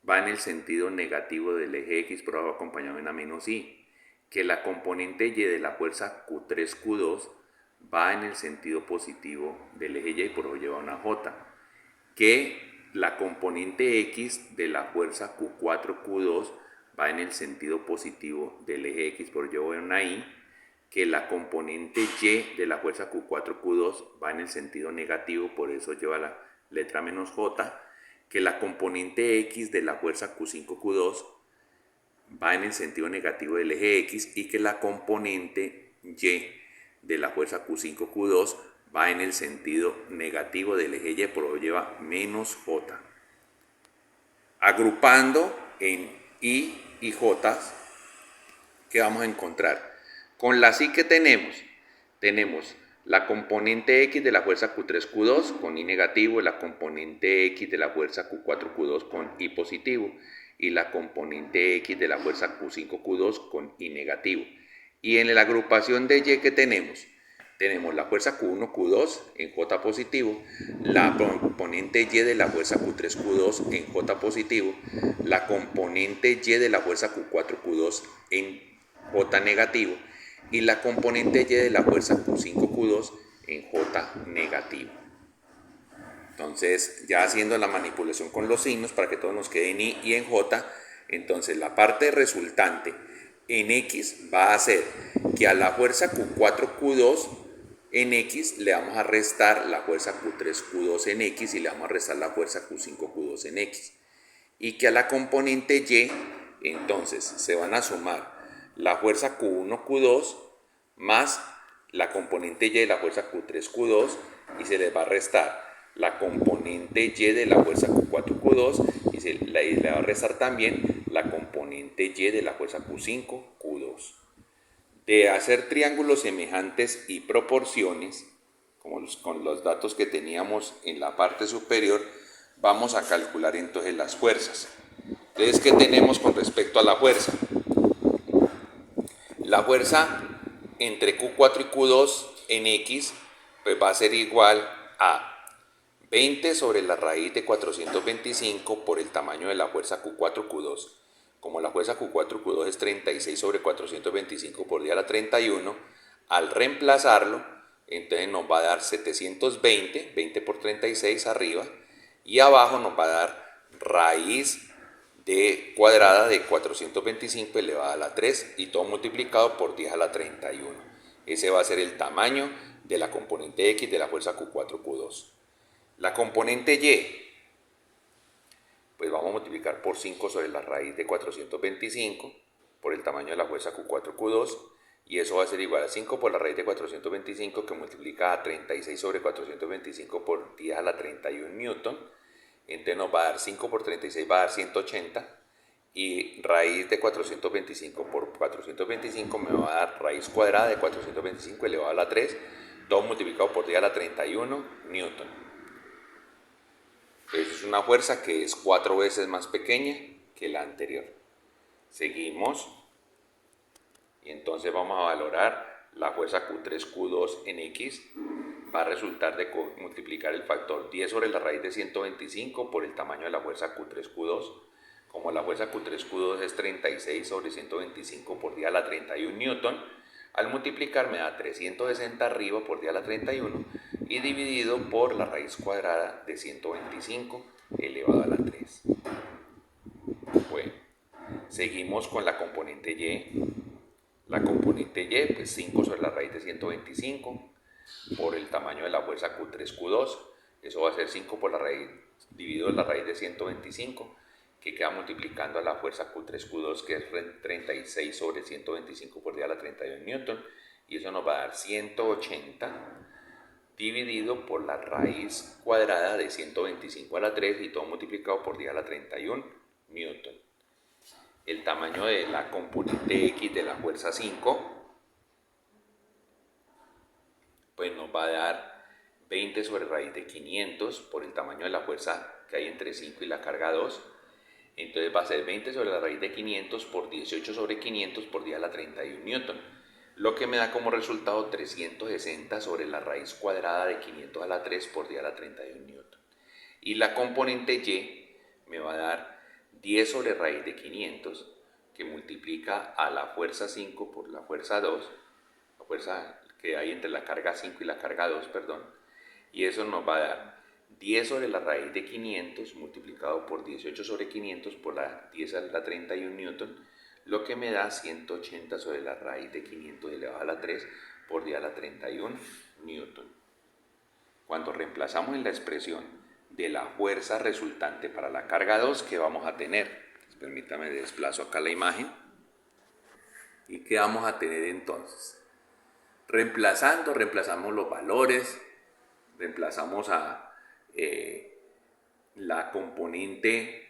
va en el sentido negativo del eje X, por eso va acompañado de una menos Y. Que la componente Y de la fuerza Q3, Q2 va en el sentido positivo del eje Y, por eso lleva una J. Que la componente X de la fuerza Q4, Q2 va en el sentido positivo del eje X, por llevo una Y, que la componente Y de la fuerza Q4, Q2 va en el sentido negativo, por eso lleva la letra menos J, que la componente X de la fuerza Q5, Q2 va en el sentido negativo del eje X y que la componente Y de la fuerza Q5, Q2 va en el sentido negativo del eje Y, por lo lleva menos J. Agrupando en I y J, ¿qué vamos a encontrar? Con la I que tenemos la componente X de la fuerza Q3, Q2 con I negativo, la componente X de la fuerza Q4, Q2 con I positivo y la componente X de la fuerza Q5, Q2 con I negativo. Y en la agrupación de Y que tenemos la fuerza Q1, Q2 en J positivo, la componente Y de la fuerza Q3, Q2 en J positivo, la componente Y de la fuerza Q4, Q2 en J negativo y la componente Y de la fuerza Q5, Q2 en J negativo. Entonces, ya haciendo la manipulación con los signos para que todo nos quede en I y en J, entonces la parte resultante en X va a ser que a la fuerza Q4, Q2 en X le vamos a restar la fuerza Q3, Q2 en X y le vamos a restar la fuerza Q5, Q2 en X. Y que a la componente Y, entonces, se van a sumar la fuerza Q1, Q2 más la componente Y de la fuerza Q3, Q2 y se les va a restar la componente Y de la fuerza Q4, Q2 y se le va a restar también la componente Y de la fuerza Q5, Q2. De hacer triángulos semejantes y proporciones, como con los datos que teníamos en la parte superior, vamos a calcular entonces las fuerzas. Entonces, ¿qué tenemos con respecto a la fuerza? La fuerza entre Q4 y Q2 en X pues va a ser igual a 20 sobre la raíz de 425 por el tamaño de la fuerza Q4, Q2. Como la fuerza Q4, Q2 es 36 sobre 425 por 10 a la 31, al reemplazarlo, entonces nos va a dar 720, 20 por 36 arriba, y abajo nos va a dar raíz de cuadrada de 425 elevada a la 3 y todo multiplicado por 10 a la 31. Ese va a ser el tamaño de la componente X de la fuerza Q4, Q2. La componente Y, pues vamos a multiplicar por 5 sobre la raíz de 425 por el tamaño de la fuerza Q4, Q2, y eso va a ser igual a 5 por la raíz de 425 que multiplica a 36 sobre 425 por 10 a la 31 newton. Entonces nos va a dar 5 por 36 va a dar 180 y raíz de 425 por 425 me va a dar raíz cuadrada de 425 elevado a la 3, todo multiplicado por 10 a la 31 newton. Entonces es una fuerza que es 4 veces más pequeña que la anterior. Seguimos y entonces vamos a valorar la fuerza Q3, Q2 en X. Va a resultar de multiplicar el factor 10 sobre la raíz de 125 por el tamaño de la fuerza Q3, Q2. como la fuerza Q3Q2 es 36 sobre 125 por 10 a la 31 newton, al multiplicar me da 360 arriba por 10 a la 31 y dividido por la raíz cuadrada de 125 elevado a la 3. Bueno, seguimos con la componente Y. La componente Y, pues 5 sobre la raíz de 125 por el tamaño de la fuerza Q3Q2. Eso va a ser 5 por la raíz dividido en la raíz de 125, que queda multiplicando a la fuerza Q3Q2, que es 36 sobre 125 por 10 a la 31 newton, y eso nos va a dar 180 dividido por la raíz cuadrada de 125 a la 3 y todo multiplicado por 10 a la 31 newton. El tamaño de la componente X de la fuerza 5, pues nos va a dar 20 sobre raíz de 500 por el tamaño de la fuerza que hay entre 5 y la carga 2. Entonces va a ser 20 sobre la raíz de 500 por 18 sobre 500 por 10 a la 31 newton, lo que me da como resultado 360 sobre la raíz cuadrada de 500 a la 3 por 10 a la 31 newton. Y la componente Y me va a dar 10 sobre raíz de 500, que multiplica a la fuerza 5 por la fuerza 2, la fuerza que hay entre la carga 5 y la carga 2, perdón, y eso nos va a dar 10 sobre la raíz de 500 multiplicado por 18 sobre 500 por la 10 a la 31 newton, lo que me da 180 sobre la raíz de 500 elevado a la 3 por 10 a la 31 newton. Cuando reemplazamos en la expresión de la fuerza resultante para la carga 2, ¿qué vamos a tener? Permítame, desplazo acá la imagen. ¿Y qué vamos a tener entonces? Reemplazamos los valores, reemplazamos a la componente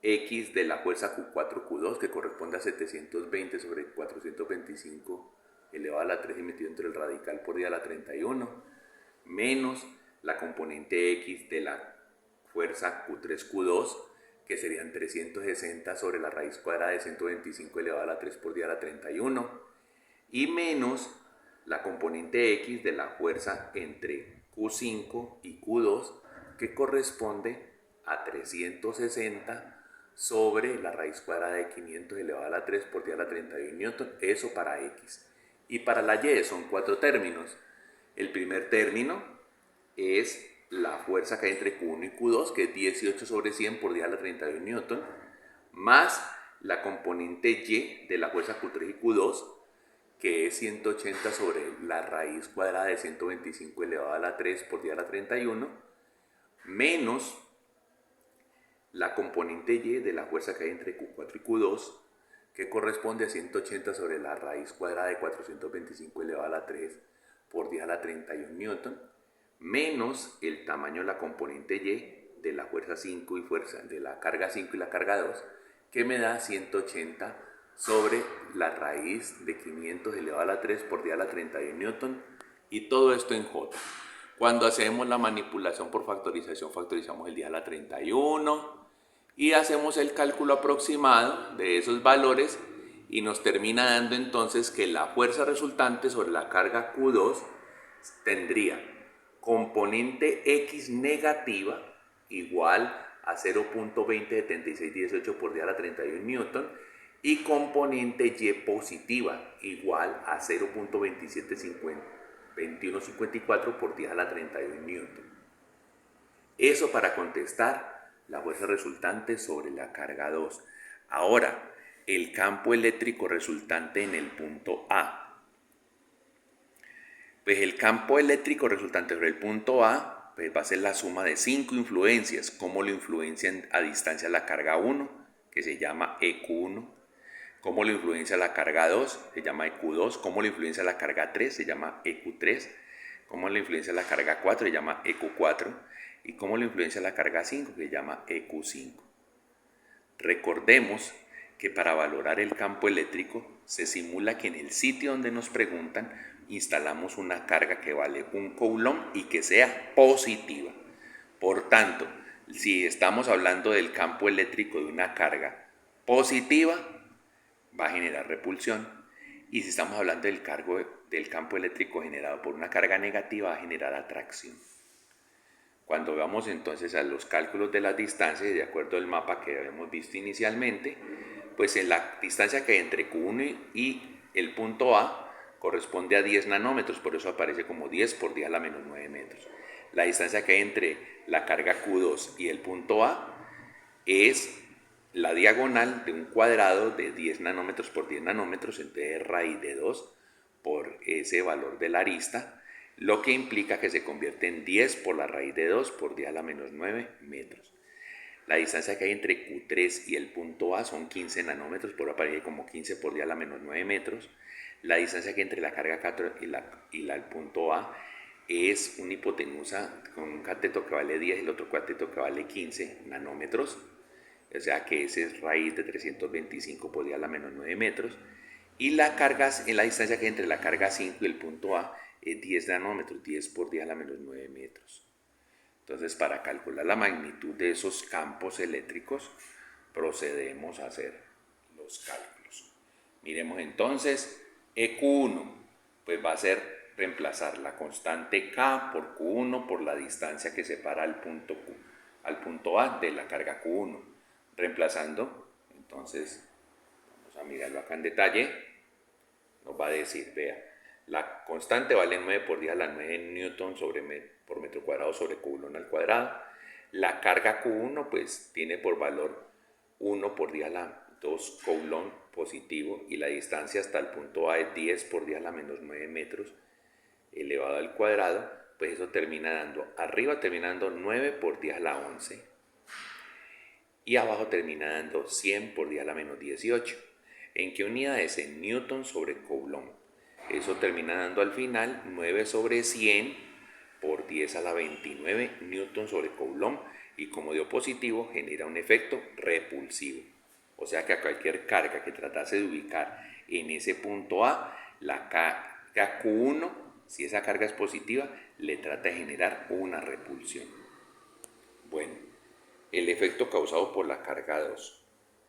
X de la fuerza Q4Q2, que corresponde a 720 sobre 425 elevado a la 3 y metido entre el radical por 10 a la 31, menos la componente X de la fuerza Q3Q2, que serían 360 sobre la raíz cuadrada de 125 elevado a la 3 por 10 a la 31, y menos la componente X de la fuerza entre Q5 y Q2, que corresponde a 360 sobre la raíz cuadrada de 500 elevado a la 3 por 10 a la 31 newton, eso para X. Y para la Y son 4 términos. El primer término es la fuerza que hay entre Q1 y Q2, que es 18 sobre 100 por 10 a la 31 newton, más la componente Y de la fuerza Q3 y Q2, que es 180 sobre la raíz cuadrada de 125 elevado a la 3 por 10 a la 31, menos la componente Y de la fuerza que hay entre Q4 y Q2, que corresponde a 180 sobre la raíz cuadrada de 425 elevado a la 3 por 10 a la 31 newton, menos el tamaño de la componente Y de la fuerza 5 y fuerza de la carga 5 y la carga 2, que me da 180 sobre la raíz de 500 elevado a la 3 por 10 a la 31 newton, y todo esto en J. Cuando hacemos la manipulación por factorización, factorizamos el 10 a la 31 y hacemos el cálculo aproximado de esos valores y nos termina dando entonces que la fuerza resultante sobre la carga Q2 tendría componente X negativa igual a 0.207618 por 10 a la 31 newton y componente Y positiva igual a 0.272154 por 10 a la 31 newton. Eso para contestar la fuerza resultante sobre la carga 2. Ahora, el campo eléctrico resultante en el punto A. Pues el campo eléctrico resultante sobre el punto A pues va a ser la suma de 5 influencias. Cómo lo influencian a distancia la carga 1, que se llama EQ1. Cómo lo influencia la carga 2, se llama EQ2. Cómo lo influencia la carga 3, se llama EQ3. Cómo lo influencia la carga 4, se llama EQ4. Y cómo lo influencia la carga 5, que se llama EQ5. Recordemos que para valorar el campo eléctrico se simula que en el sitio donde nos preguntan instalamos una carga que vale 1 coulomb y que sea positiva. Por tanto, si estamos hablando del campo eléctrico de una carga positiva, va a generar repulsión, y si estamos hablando del campo eléctrico generado por una carga negativa, va a generar atracción. Cuando vamos entonces a los cálculos de las distancias, de acuerdo al mapa que habíamos visto inicialmente, pues en la distancia que hay entre Q1 y el punto A corresponde a 10 nanómetros, por eso aparece como 10 por 10 a la menos 9 metros. La distancia que hay entre la carga Q2 y el punto A es la diagonal de un cuadrado de 10 nanómetros por 10 nanómetros, entonces raíz de 2 por ese valor de la arista, lo que implica que se convierte en 10 por la raíz de 2 por 10 a la menos 9 metros. La distancia que hay entre Q3 y el punto A son 15 nanómetros, por aparece como 15 por 10 a la menos 9 metros. La distancia que hay entre la carga 4 y el punto A es una hipotenusa con un cateto que vale 10 y el otro cateto que vale 15 nanómetros. O sea que ese es raíz de 325 por 10 a la menos 9 metros. Y la carga, en la distancia que hay entre la carga 5 y el punto A es 10 nanómetros, 10 por 10 a la menos 9 metros. Entonces, para calcular la magnitud de esos campos eléctricos, procedemos a hacer los cálculos. Miremos entonces, EQ1, pues va a ser reemplazar la constante K por Q1 por la distancia que separa al punto A de la carga Q1. Reemplazando, entonces, vamos a mirarlo acá en detalle, nos va a decir, vea, la constante vale 9 por 10 a la 9 newton por metro cuadrado sobre Coulomb al cuadrado. La carga Q1 pues tiene por valor 1 por 10 a la 2 Coulomb positivo y la distancia hasta el punto A es 10 por 10 a la menos 9 metros elevado al cuadrado, pues eso termina dando, arriba termina dando 9 por 10 a la 11 y abajo termina dando 100 por 10 a la menos 18. ¿En qué unidad es? En newton sobre Coulomb. Eso termina dando al final 9 sobre 100 por 10 a la 29 newton sobre Coulomb y como dio positivo genera un efecto repulsivo. O sea que a cualquier carga que tratase de ubicar en ese punto A, la carga Q1, si esa carga es positiva, le trata de generar una repulsión. Bueno, el efecto causado por la carga 2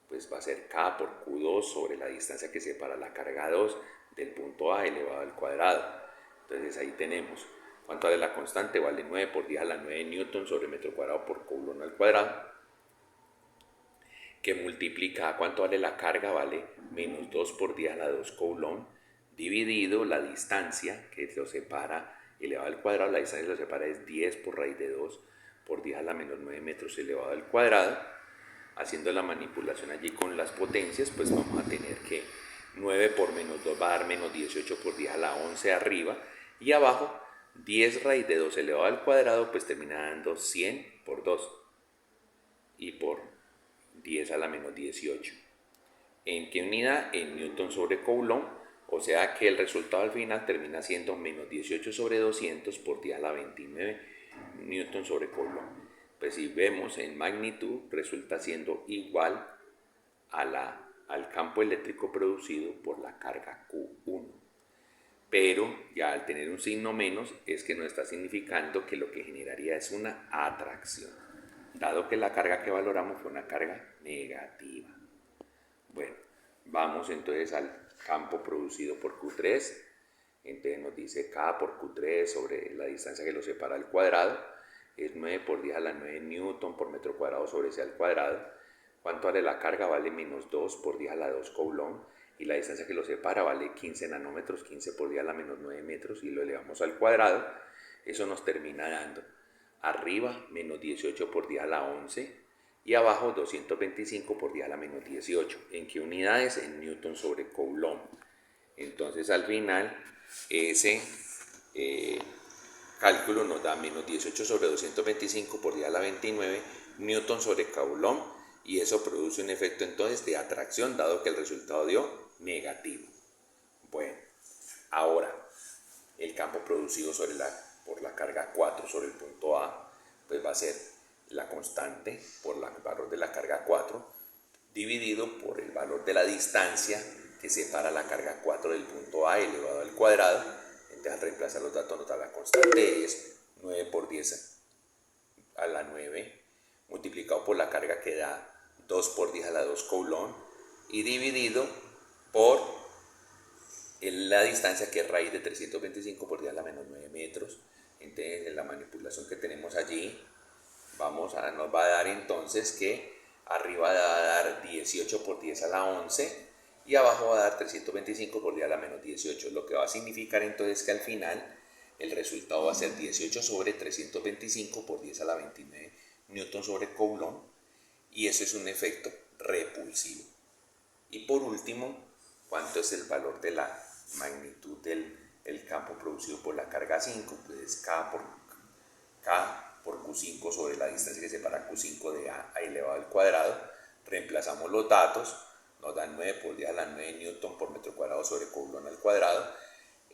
pues va a ser K por Q2 sobre la distancia que separa la carga 2 del punto A elevado al cuadrado. Entonces ahí tenemos, ¿cuánto vale la constante? Vale 9 por 10 a la 9 newton sobre metro cuadrado por Coulomb al cuadrado, que multiplica a cuánto vale la carga, vale menos 2 por 10 a la 2 Coulomb, dividido la distancia que lo separa elevado al cuadrado, la distancia que lo separa es 10 por raíz de 2 por 10 a la menos 9 metros elevado al cuadrado. Haciendo la manipulación allí con las potencias, pues vamos a tener que 9 por menos 2 va a dar menos 18 por 10 a la 11 arriba, y abajo 10 raíz de 2 elevado al cuadrado, pues termina dando 100 por 2 y por 10 a la menos 18. ¿En qué unidad? En newton sobre Coulomb, o sea que el resultado al final termina siendo menos 18 sobre 200 por 10 a la 29 newton sobre Coulomb. Pues si vemos en magnitud resulta siendo igual al campo eléctrico producido por la carga Q1. Pero ya al tener un signo menos es que nos está significando que lo que generaría es una atracción, dado que la carga que valoramos fue una carga negativa. Bueno, vamos entonces al campo producido por Q3. Entonces nos dice K por Q3 sobre la distancia que lo separa al cuadrado es 9 por 10 a la 9 newton por metro cuadrado sobre C al cuadrado. ¿Cuánto vale la carga? Vale menos 2 por 10 a la 2 Coulomb y la distancia que lo separa vale 15 nanómetros, 15 por 10 a la menos 9 metros y lo elevamos al cuadrado. Eso nos termina dando arriba menos 18 por 10 a la 11 y abajo 225 por 10 a la menos 18. ¿En qué unidades? En newton sobre Coulomb. Entonces al final ese cálculo nos da menos 18 sobre 225 por 10 a la 29 newton sobre Coulomb y eso produce un efecto entonces de atracción dado que el resultado dio negativo. Bueno, ahora el campo producido por la carga 4 sobre el punto A pues va a ser la constante por el valor de la carga 4 dividido por el valor de la distancia que separa la carga 4 del punto A elevado al cuadrado. Entonces al reemplazar los datos nos da la constante es 9 por 10 a la 9 multiplicado por la carga que da 2 por 10 a la 2 Coulomb y dividido por la distancia que es raíz de 325 por 10 a la menos 9 metros. Entonces, en la manipulación que tenemos allí, nos va a dar entonces que arriba va a dar 18 por 10 a la 11 y abajo va a dar 325 por 10 a la menos 18. Lo que va a significar entonces que al final el resultado va a ser 18 sobre 325 por 10 a la 29 newton sobre coulomb, y eso es un efecto repulsivo. Y por último, ¿cuánto es el valor de la magnitud del campo producido por la carga 5? Pues K por Q5 sobre la distancia que separa Q5 de A elevado al cuadrado. Reemplazamos los datos, nos dan 9 por 10 a la 9 newton por metro cuadrado sobre coulomb al cuadrado.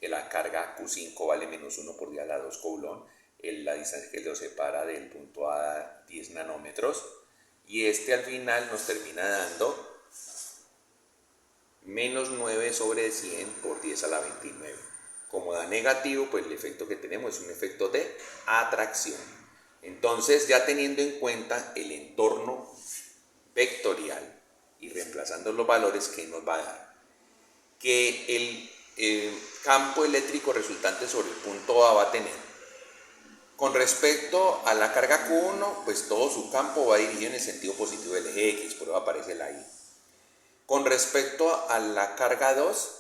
La carga Q5 vale menos 1 por 10 a la 2 coulomb. La distancia que lo separa del punto A 10 nanómetros. Y al final nos termina dando menos 9 sobre 100 por 10 a la 29. Como da negativo, pues el efecto que tenemos es un efecto de atracción. Entonces, ya teniendo en cuenta el entorno vectorial y reemplazando los valores, que nos va a dar que el campo eléctrico resultante sobre el punto A va a tener, con respecto a la carga Q1, pues todo su campo va dirigido en el sentido positivo del eje X, por eso aparece la Y. Con respecto a la carga 2,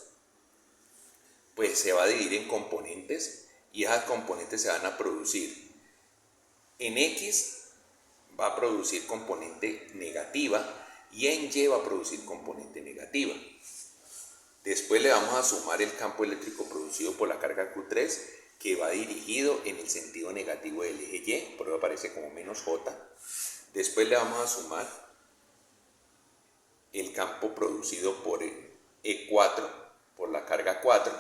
pues se va a dividir en componentes, y esas componentes se van a producir. En X va a producir componente negativa y en Y va a producir componente negativa. Después le vamos a sumar el campo eléctrico producido por la carga Q3, que va dirigido en el sentido negativo del eje Y, por eso aparece como menos J. Después le vamos a sumar el campo producido por el E4, por la carga 4,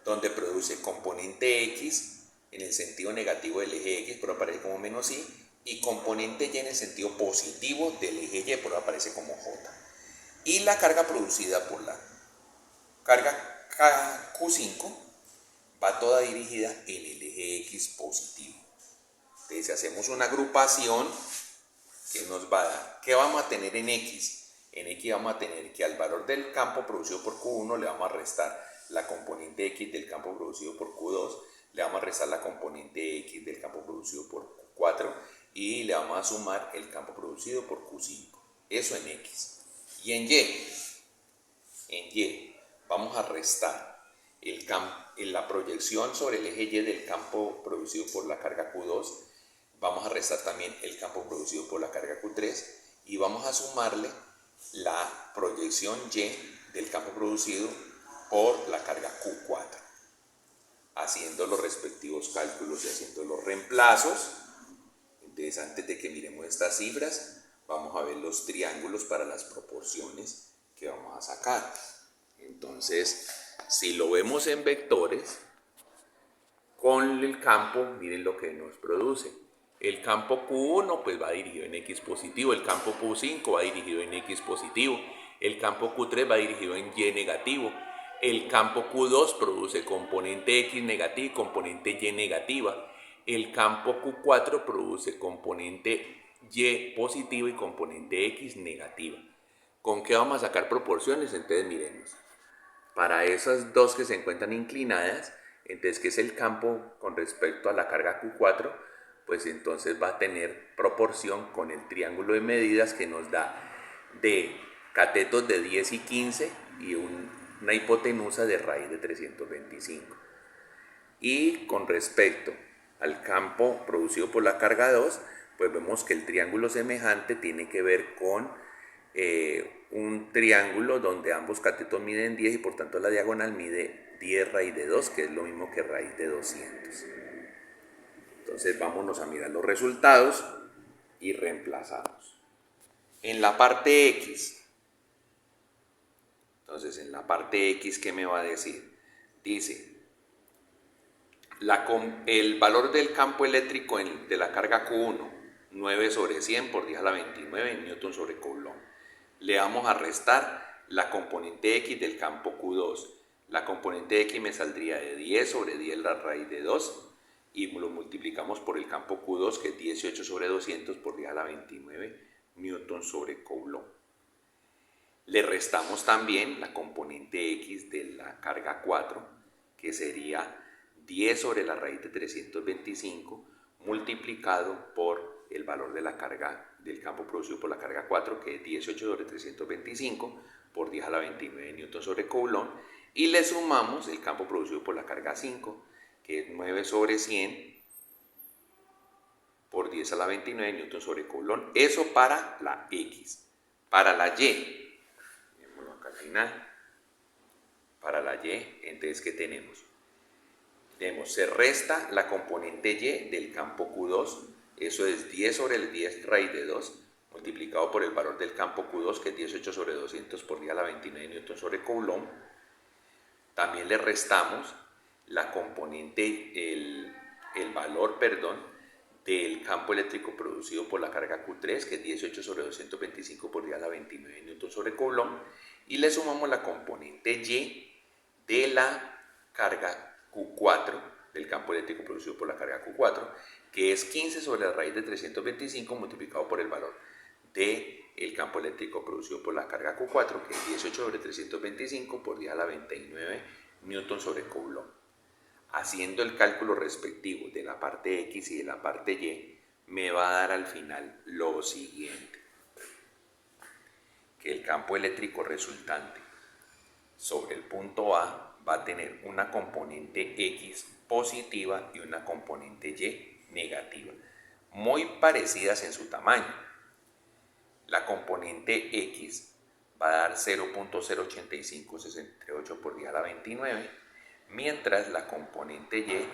donde produce componente X en el sentido negativo del eje X, pero aparece como menos Y, y componente Y en el sentido positivo del eje Y, pero aparece como J. Y la carga producida por la carga Q5 va toda dirigida en el eje X positivo. Entonces, si hacemos una agrupación, que nos va a dar, ¿qué vamos a tener en X? En X vamos a tener que al valor del campo producido por Q1 le vamos a restar la componente X del campo producido por Q2, le vamos a restar la componente X del campo producido por Q4 y le vamos a sumar el campo producido por Q5. Eso en X. Y en Y vamos a restar en la proyección sobre el eje Y del campo producido por la carga Q2, vamos a restar también el campo producido por la carga Q3 y vamos a sumarle la proyección Y del campo producido por la carga Q4, haciendo los respectivos cálculos y haciendo los reemplazos. Entonces, antes de que miremos estas cifras, vamos a ver los triángulos para las proporciones que vamos a sacar. Entonces, si lo vemos en vectores, con el campo, miren lo que nos produce. El campo Q1 pues va dirigido en X positivo, el campo Q5 va dirigido en X positivo, el campo Q3 va dirigido en Y negativo, el campo Q2 produce componente X negativa y componente Y negativa, el campo Q4 produce componente Y positiva y componente X negativa. ¿Con qué vamos a sacar proporciones? Entonces miremos. Para esas dos que se encuentran inclinadas, entonces, ¿qué es el campo con respecto a la carga Q4? Pues entonces va a tener proporción con el triángulo de medidas que nos da de catetos de 10 y 15 y una hipotenusa de raíz de 325. Y con respecto al campo producido por la carga 2, pues vemos que el triángulo semejante tiene que ver con un triángulo donde ambos catetos miden 10 y por tanto la diagonal mide 10 raíz de 2, que es lo mismo que raíz de 200. Entonces vámonos a mirar los resultados y reemplazamos. En la parte X, entonces en la parte X, ¿qué me va a decir? Dice, el valor del campo eléctrico de la carga Q1, 9 sobre 100 por 10 a la 29 newton sobre coulomb. Le vamos a restar la componente X del campo Q2. La componente X me saldría de 10 sobre 10 la raíz de 2 y lo multiplicamos por el campo Q2, que es 18 sobre 200 por 10 a la 29 newton sobre coulomb. Le restamos también la componente X de la carga 4, que sería 10 sobre la raíz de 325 multiplicado por el valor de la carga del campo producido por la carga 4, que es 18 sobre 325 por 10 a la 29 newton sobre coulomb, y le sumamos el campo producido por la carga 5, que es 9 sobre 100 por 10 a la 29 newton sobre coulomb. Eso para la X. Para la Y, veámoslo acá al final. Para la Y, entonces, ¿qué tenemos? Se resta la componente Y del campo Q2, eso es 10 sobre el 10 raíz de 2, multiplicado por el valor del campo Q2, que es 18 sobre 200 por 10 a la 29 newton sobre coulomb. También le restamos la componente, el valor, del campo eléctrico producido por la carga Q3, que es 18 sobre 225 por 10 a la 29 newton sobre coulomb, y le sumamos la componente Y de la carga Q4, del campo eléctrico producido por la carga Q4, que es 15 sobre la raíz de 325 multiplicado por el valor del campo eléctrico producido por la carga Q4, que es 18 sobre 325 por 10 a la 29 newton sobre coulomb. Haciendo el cálculo respectivo de la parte X y de la parte Y, me va a dar al final lo siguiente: que el campo eléctrico resultante sobre el punto A va a tener una componente X positiva y una componente Y negativa, muy parecidas en su tamaño. La componente X va a dar 0.08568 por 10 a la 29, mientras la componente Y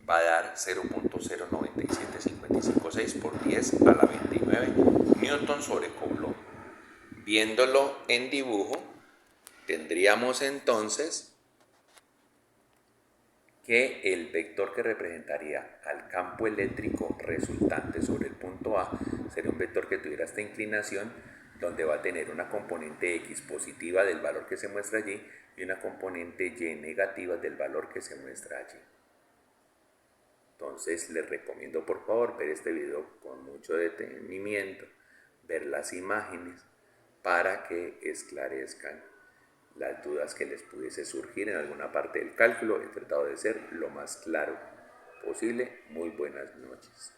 va a dar 0.097556 por 10 a la 29 newton sobre coulomb. Viéndolo en dibujo, tendríamos entonces que el vector que representaría al campo eléctrico resultante sobre el punto A sería un vector que tuviera esta inclinación, donde va a tener una componente X positiva del valor que se muestra allí y una componente Y negativa del valor que se muestra allí. Entonces les recomiendo por favor ver este video con mucho detenimiento, ver las imágenes para que esclarezcan las dudas que les pudiese surgir en alguna parte del cálculo. He tratado de ser lo más claro posible. Muy buenas noches.